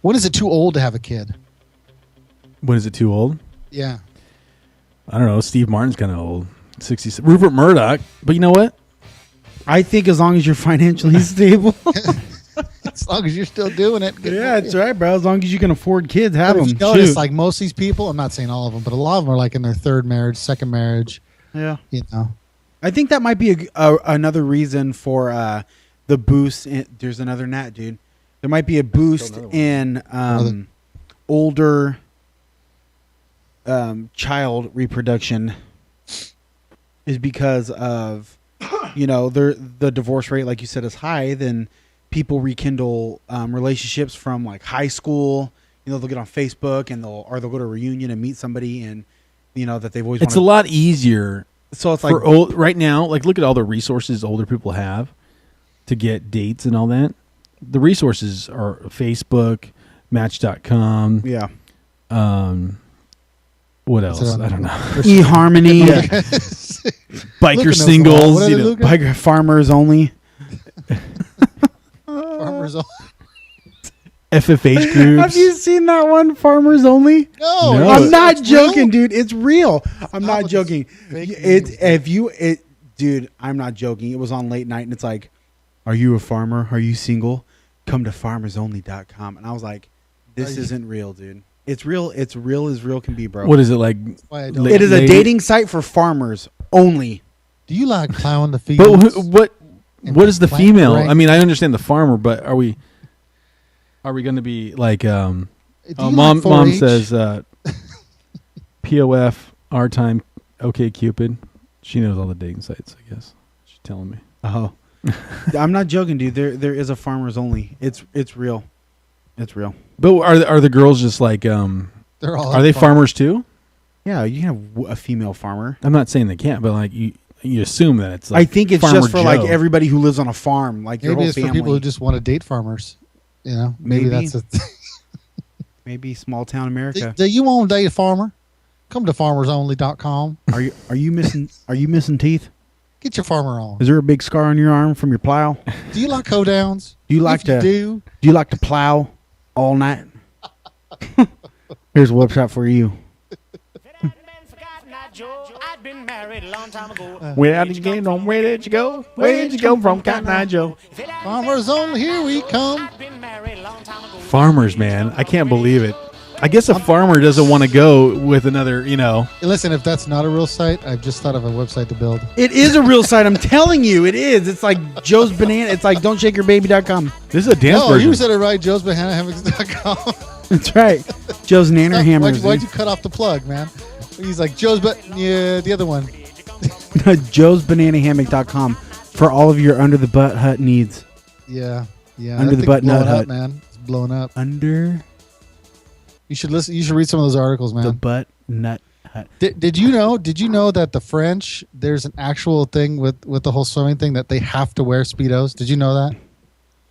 C: When is it too old to have a kid?
B: When is it too old?
C: Yeah.
B: I don't know. Steve Martin's kind of old. 60. Rupert Murdoch. But you know what?
A: I think as long as you're financially stable.
C: As long as you're still doing it. good
A: Yeah,
C: for
A: that's
C: you.
A: right, bro. As long as you can afford kids, have
C: But if
A: them.
C: you notice, like most of these people, I'm not saying all of them, but a lot of them are like in their third marriage, second marriage.
A: Yeah.
C: I
A: I think that might be another reason for the boost. There's another gnat, dude. There might be a boost in older child reproduction is because of, the divorce rate, like you said, is high. Then people rekindle relationships from like high school. They'll get on Facebook and they'll go to a reunion and meet somebody, and that they've always.
B: It's a lot easier.
A: So it's
B: for old right now. Like, look at all the resources older people have to get dates and all that. The resources are Facebook, Match.com.
A: Yeah.
B: What else? I don't know.
A: eHarmony,
B: Biker Singles,
A: Biker Farmers Only,
C: Farmers only.
B: FFH groups.
A: Have you seen that one, Farmers Only?
C: No,
A: I'm not
C: it's
A: joking,
C: real?
A: dude. It's real. I'm not
C: with
A: joking.
C: this fake
A: Dude, I'm not joking. It was on late night, and it's like, are you a farmer? Are you single? Come to farmersonly.com. And I was like, this isn't real, dude. It's real. It's real as real can be, bro.
B: What is it like?
C: Why I don't-
A: It is a dating site for farmers only.
C: Do you like plowing the fields?
B: But what is the
C: plant
B: female?
C: rank?
B: I mean, I understand the farmer, but are we going to be like?
C: Do you
B: Mom
C: like 4-H?
B: says POF our time. OK Cupid. She knows all the dating sites. I guess she's telling me.
A: Oh, I'm not joking, dude. There is a farmers only. It's real. It's real.
B: But are the girls just like
C: They're all
B: are they farmers too?
A: Yeah, you can have a female farmer.
B: I'm not saying they can't, but like you assume that it's like
A: I think it's
B: Farmer
A: just for like
B: Joe.
A: everybody who lives on a farm, like your
C: Maybe
A: whole
C: it's
A: family.
C: for people who just want to date farmers. Maybe
A: Maybe.
C: that's a
A: Maybe small town America.
C: Do you want to date a farmer? Come to farmersonly.com.
A: Are you missing teeth?
C: Get your farmer on.
A: Is there a big scar on your arm from your plow?
C: Do you like hoedowns?
A: Do you like
C: If you
A: do you like to plow all night? Here's a website for you.
B: Where did you get on? Where did you go? Where did you go from, Cotton Eye Joe?
C: Farmers only, here we come.
B: Farmers, man, I can't believe it. I guess a farmer doesn't want to go with another,
C: Listen, if that's not a real site, I've just thought of a website to build.
A: It is a real site. I'm telling you, it is. It's like Joe's Banana. It's like don'tshakeyourbaby.com.
B: This is a dance
C: No,
B: version.
C: you said it right. Joe'sBananaHammocks.com.
A: That's right. Joe's Nanner Hammers.
C: Why'd you cut off the plug, man? He's like, the other one.
A: Joe'sBananaHammock.com for all of your under the butt hut needs.
C: Yeah.
A: Under
C: that
A: the
C: thing's
A: butt nut
C: blowing up,
A: hut.
C: man. It's blowing up.
A: Under
C: You should listen. You should read some of those articles,
A: the
C: man.
A: butt nut hut.
C: Did you know? Did you know that the French, there's an actual thing with the whole swimming thing that they have to wear Speedos? Did you know that?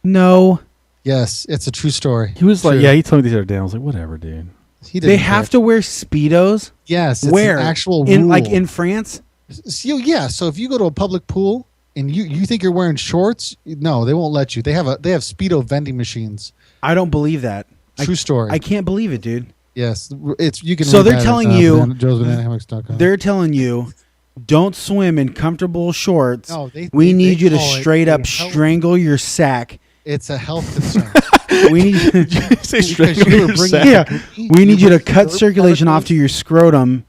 A: No.
C: Yes, it's a true story.
B: He was like,
C: True.
B: yeah, he told me these other day. I was like, whatever, dude.
C: He didn't
A: They have to wear Speedos?
C: Yes, it's
A: Where?
C: an actual
A: in
C: rule.
A: like in France?
C: So, yeah, so if you go to a public pool and you think you're wearing shorts, no, they won't let you. They have Speedo vending machines.
A: I don't believe that.
C: True story.
A: I can't believe it, dude.
C: Yes, it's you can.
A: So
C: read
A: they're
C: that at,
A: telling you-
C: Joe'sBananaHammocks.com.
A: They're telling you, don't swim in comfortable shorts.
C: No,
A: we need you to
C: call it
A: straight
C: a
A: up
C: health-
A: strangle your sack.
C: It's a health concern.
A: We need
B: Say
C: Because
B: strangle
C: you were
B: your
C: bringing-
B: sack.
A: yeah. We need you to cut
C: Your
A: circulation off
C: particles.
A: to your scrotum.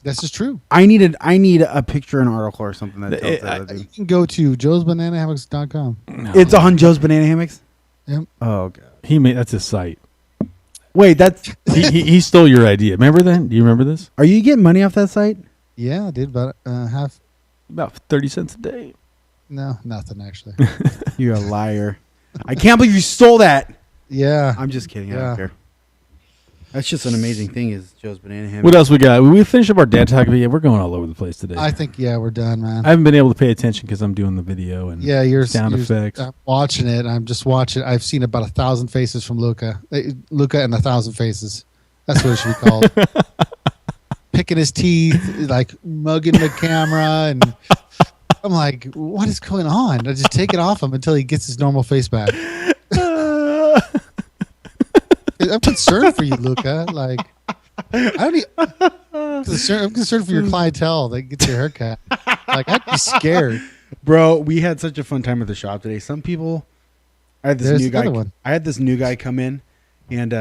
C: This is true.
A: I need a picture and article or something that tells that.
C: You
A: dude.
C: can go to Joe'sBananaHammocks.com.
A: It's on Joe's Banana Hammocks.
C: Yep.
A: Oh god.
B: He made that's his site.
A: Wait, that's.
B: He stole your idea. Remember that? Do you remember this?
A: Are you getting money off that site?
C: Yeah, I did about half.
B: About 30 cents a day.
C: No, nothing actually.
A: You're a liar. I can't believe you stole that.
C: Yeah.
A: I'm just kidding. I
C: Yeah.
A: don't care. That's just an amazing thing. Is Joe's Banana Hammock?
B: What else we got? We finished up our dad talk video. We're going all over the place today.
C: I think we're done, man.
B: I haven't been able to pay attention because I'm doing the video and
C: you're
B: sound effects.
C: I'm watching it. I'm just watching. I've seen about 1,000 faces from Luca. Luca and 1,000 faces. That's what it should be called. Picking his teeth, like mugging the camera, and I'm like, what is going on? I just take it off him until he gets his normal face back. I'm concerned for you, Luca. Like, I don't. I'm concerned for your clientele that gets your haircut. Like, I'd be scared.
A: Bro, we had such a fun time at the shop today. Some people, I had this
C: There's
A: new guy.
C: another one.
A: I had this new guy come in, and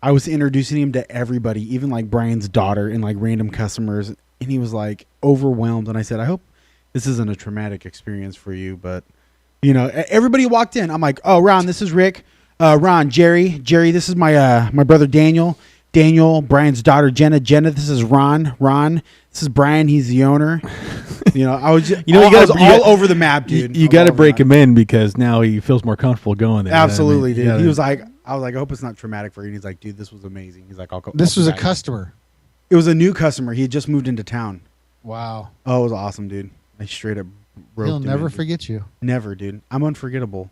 A: I was introducing him to everybody, even like Brian's daughter and like random customers, and he was like overwhelmed. And I said, I hope this isn't a traumatic experience for you, but everybody walked in. I'm like, oh, Ron, this is Rick. Ron, Jerry, this is my brother Daniel. Daniel, Brian's daughter, Jenna. This is Ron. This is Brian. He's the owner. I was just, I was all over the map, dude.
B: You got to break him in because now he feels more comfortable going there.
A: Absolutely, dude. He was like, I was like, I hope it's not traumatic for you. And he's like, dude, this was amazing. He's like, I'll go.
C: This was a customer.
A: It was a new customer. He had just moved into town.
C: Wow.
A: Oh, it was awesome, dude. I straight up roped
C: He'll
A: him
C: never
A: in,
C: forget you.
A: Never, dude. I'm unforgettable.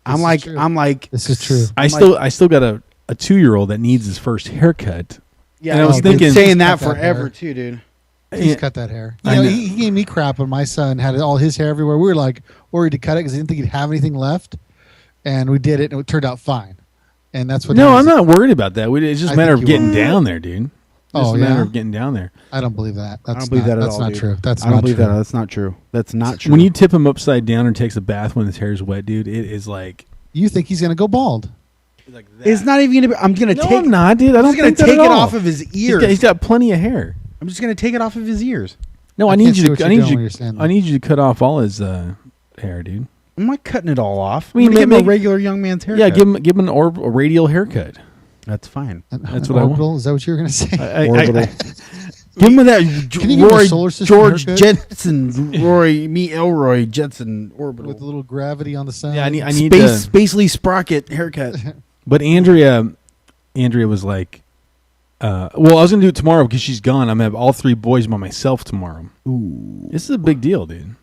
C: This
A: I'm like.
C: This is true.
B: I still got a 2-year-old that needs his first haircut.
A: Yeah,
B: and I was
A: I've been
B: thinking
A: saying that
C: cut that
A: forever
C: hair.
A: too, dude.
C: Please cut that hair.
B: I know.
C: He gave me crap when my son had all his hair everywhere. We were like worried to cut it because he didn't think he'd have anything left, and we did it, and it turned out fine. And that's what.
B: No, I'm not worried about that. It's just a matter of
C: think
B: getting
C: you
B: down there, dude.
C: Oh,
B: Just a matter
C: yeah?
B: of getting down there.
C: I don't believe that.
A: I don't believe that at
C: That's
A: all.
C: not
A: dude.
C: true. That's
A: I don't
C: not
A: believe
C: true.
A: that. That's not true. That's not true.
B: When you tip him upside down or takes a bath when his hair's wet, dude, it is like
C: You think he's gonna go bald?
B: that.
A: it's not even gonna be. I'm gonna
B: No,
A: take.
B: I'm not, dude. I
A: I'm
B: don't
A: just gonna
B: think that
A: take
B: at
A: it
B: all.
A: off of his ears.
B: He's got plenty of hair.
A: I'm just gonna take it off of his ears.
B: No, I
C: I
B: need
C: can't
B: you
C: see
B: to.
C: what
B: I
C: you're
B: need
C: doing
B: you.
C: when you're saying that.
B: I need you to cut off all his hair, dude.
A: I'm not cutting it all off.
B: I mean,
A: I'm gonna give him
B: make-
A: a regular young man's haircut.
B: Yeah, give him a radial haircut.
A: That's fine.
B: That's
C: An
B: what I want.
C: orbital? Is that what you were gonna say?
A: Orbital. Give him that
C: Can you give him a
A: Roy
C: solar system
A: George
C: haircut?
A: Jensen, Roy me Elroy Jensen orbital.
C: With a little gravity on the side.
B: Yeah, I need
A: Space
B: to.
A: Spacely Sprocket haircut.
B: But Andrea was like, well, I was gonna do it tomorrow because she's gone. I'm gonna have all 3 boys by myself tomorrow.
A: Ooh.
B: This is a big deal, dude.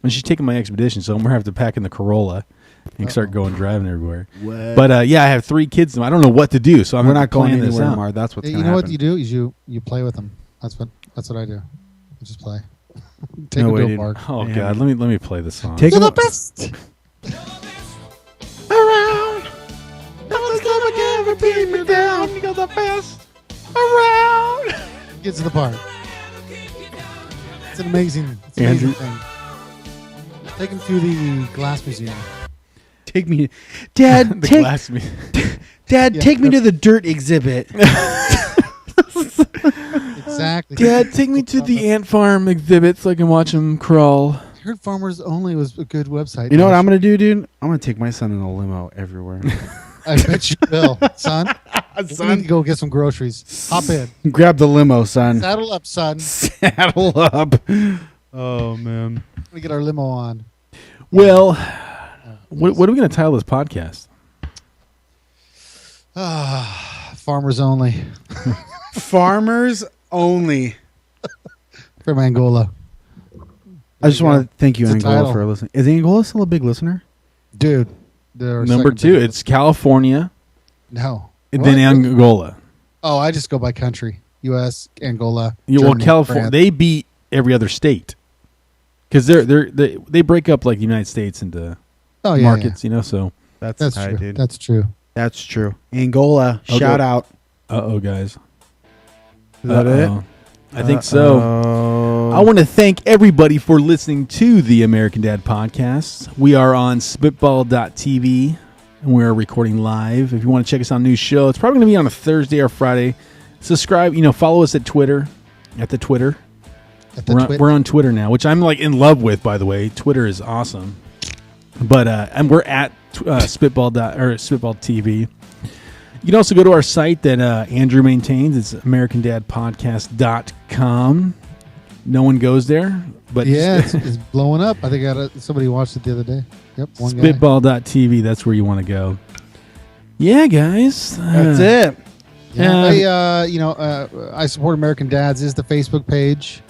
B: And she's taking my expedition, so I'm gonna have to pack in the Corolla and start going driving everywhere.
A: What?
B: But yeah, I have 3 kids. I don't know what to do, so I'm
A: we're
B: gonna
A: not going
B: plan this
A: anywhere
B: out.
A: tomorrow. That's what's
C: You
A: gonna
C: know
A: happen.
C: what you do is you play with them. That's what I do. I just play. Take
A: No
C: them
A: way,
C: to a
A: dude.
C: park.
B: Oh
A: Yeah.
B: God, let me play the song.
A: Take
C: You're
A: him
C: the best.
A: around. Nothing's gonna ever beat me down. You're the best around.
C: Get to the park. It's an amazing
B: Andrew-
C: thing. Take him to the Glass Museum.
A: Take me, Dad.
B: The
A: take
B: glass me.
A: Dad.
C: Yeah.
A: Take me to the dirt exhibit.
C: Exactly.
B: Dad, take me to the ant farm exhibit so I can watch them crawl.
C: I heard Farmers Only was a good website.
A: You know what I'm gonna do, dude? I'm gonna take my son in a limo everywhere.
C: I bet you will, son. We need to go get some groceries. Hop in.
A: Grab the limo, son.
C: Saddle up, son.
A: Saddle up. Oh man.
C: We get our limo on.
B: Well, what are we going to title this podcast?
C: Farmers Only
A: Farmers only.
C: from Angola.
A: I just want to thank you,
C: It's a
A: Angola,
C: title.
A: for listening. Is Angola still a big listener?
C: Dude. they're
B: Number
C: second
B: 2,
C: biggest.
B: it's California,
C: No.
B: and
C: What?
B: then Angola.
C: Oh, I just go by country. U.S., Angola,
B: Yeah, well,
C: Germany,
B: California,
C: France.
B: they beat every other state because they break up like the United States into
C: Oh, yeah,
B: markets, you know. So,
A: That's,
C: That's
A: tight,
C: true.
A: dude.
C: That's true.
A: That's true. Angola,
B: Okay.
A: shout out.
B: guys,
A: Is that it?
B: Uh-oh. I think so.
A: Uh-oh.
B: I want to thank everybody for listening to the American Dad Podcast. We are on spitball.tv and we're recording live. If you want to check us on a new show, it's probably going to be on a Thursday or Friday. Subscribe, follow us at Twitter.
C: At the
B: We're on Twitter now, which I'm like in love with, by the way. Twitter is awesome. But and we're at Spitball TV. You can also go to our site that Andrew maintains. It's AmericanDadPodcast.com. No one goes there, but
C: Yeah, it's blowing up. I think somebody watched it the other day. Yep, one guy.
B: Spitball.tv. That's where you want to go. Yeah, guys.
A: That's it.
C: Yeah, I support American Dads is the Facebook page.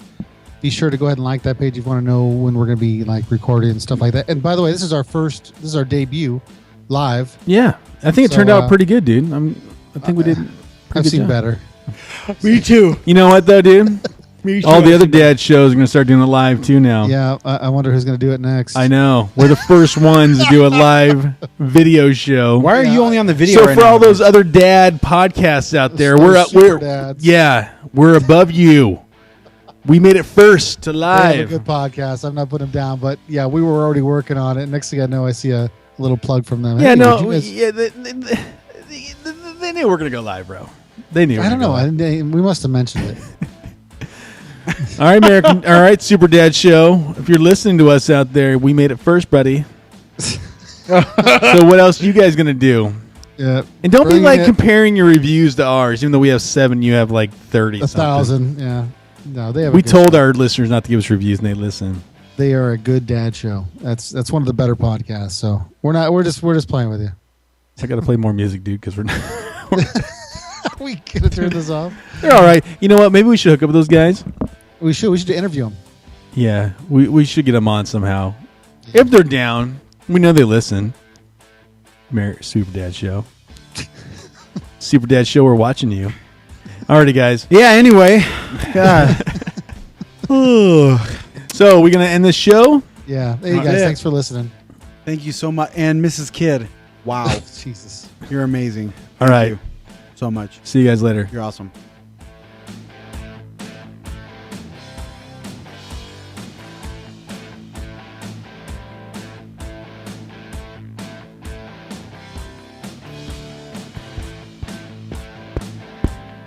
C: Be sure to go ahead and like that page if you want to know when we're going to be like recording and stuff like that. And by the way, this is our debut live.
B: Yeah, I think it
C: So,
B: turned out pretty good, dude. I think we did.
C: I've seen better.
A: Me too.
B: You know what, though, dude?
A: Me too.
B: All the other dad shows are going to start doing it live, too, now.
C: Yeah, I wonder who's going to do it next.
B: I know. We're the first ones to do a live video show.
A: Why are you only on the video?
B: So
A: right
B: for
A: now?
B: all those other dad podcasts out there,
C: Those
B: we're
C: super dads.
B: we're above you. We made it first to
C: They have a
B: live.
C: good podcast. I'm not putting them down, but yeah, we were already working on it. Next thing I know, I see a little plug from them.
B: Yeah,
C: Hey,
B: no,
C: did you guys-
B: yeah, they knew we were gonna go live, bro. They knew.
C: I don't know. We must have mentioned it.
B: All right, American. All right, Super Dad Show. If you're listening to us out there, we made it first, buddy. So what else you guys gonna do?
C: Yeah.
B: And don't be
C: Bring
B: like
C: it.
B: comparing your reviews to ours. Even though we have 7, you have like 30.
C: 1,000. Yeah. No, they have.
B: We
C: a good
B: told
C: show.
B: our listeners not to give us reviews, and they listen.
C: They are a good dad show. That's one of the better podcasts. So we're not. We're just playing with you.
B: I got to play more music, dude, because we're not.
C: We could have turned this off.
B: They're all right. You know what? Maybe we should hook up with those guys.
C: We should interview them.
B: Yeah, we should get them on somehow. If they're down, we know they listen. Super Dad Show. Super Dad Show, we're watching you. Alrighty, guys.
A: Yeah, anyway. God.
B: So, we're going to end this show?
C: Yeah. Hey guys,
A: Yeah.
C: thanks for listening.
A: Thank you so much. And Mrs. Kidd. Wow.
C: Jesus.
A: You're amazing.
B: All right.
A: Thank you so much.
B: See you guys later.
A: You're awesome.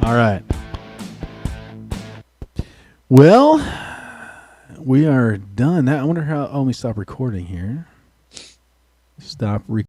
B: All right. Well, we are done. I wonder how. Oh, let me stop recording here. Stop recording.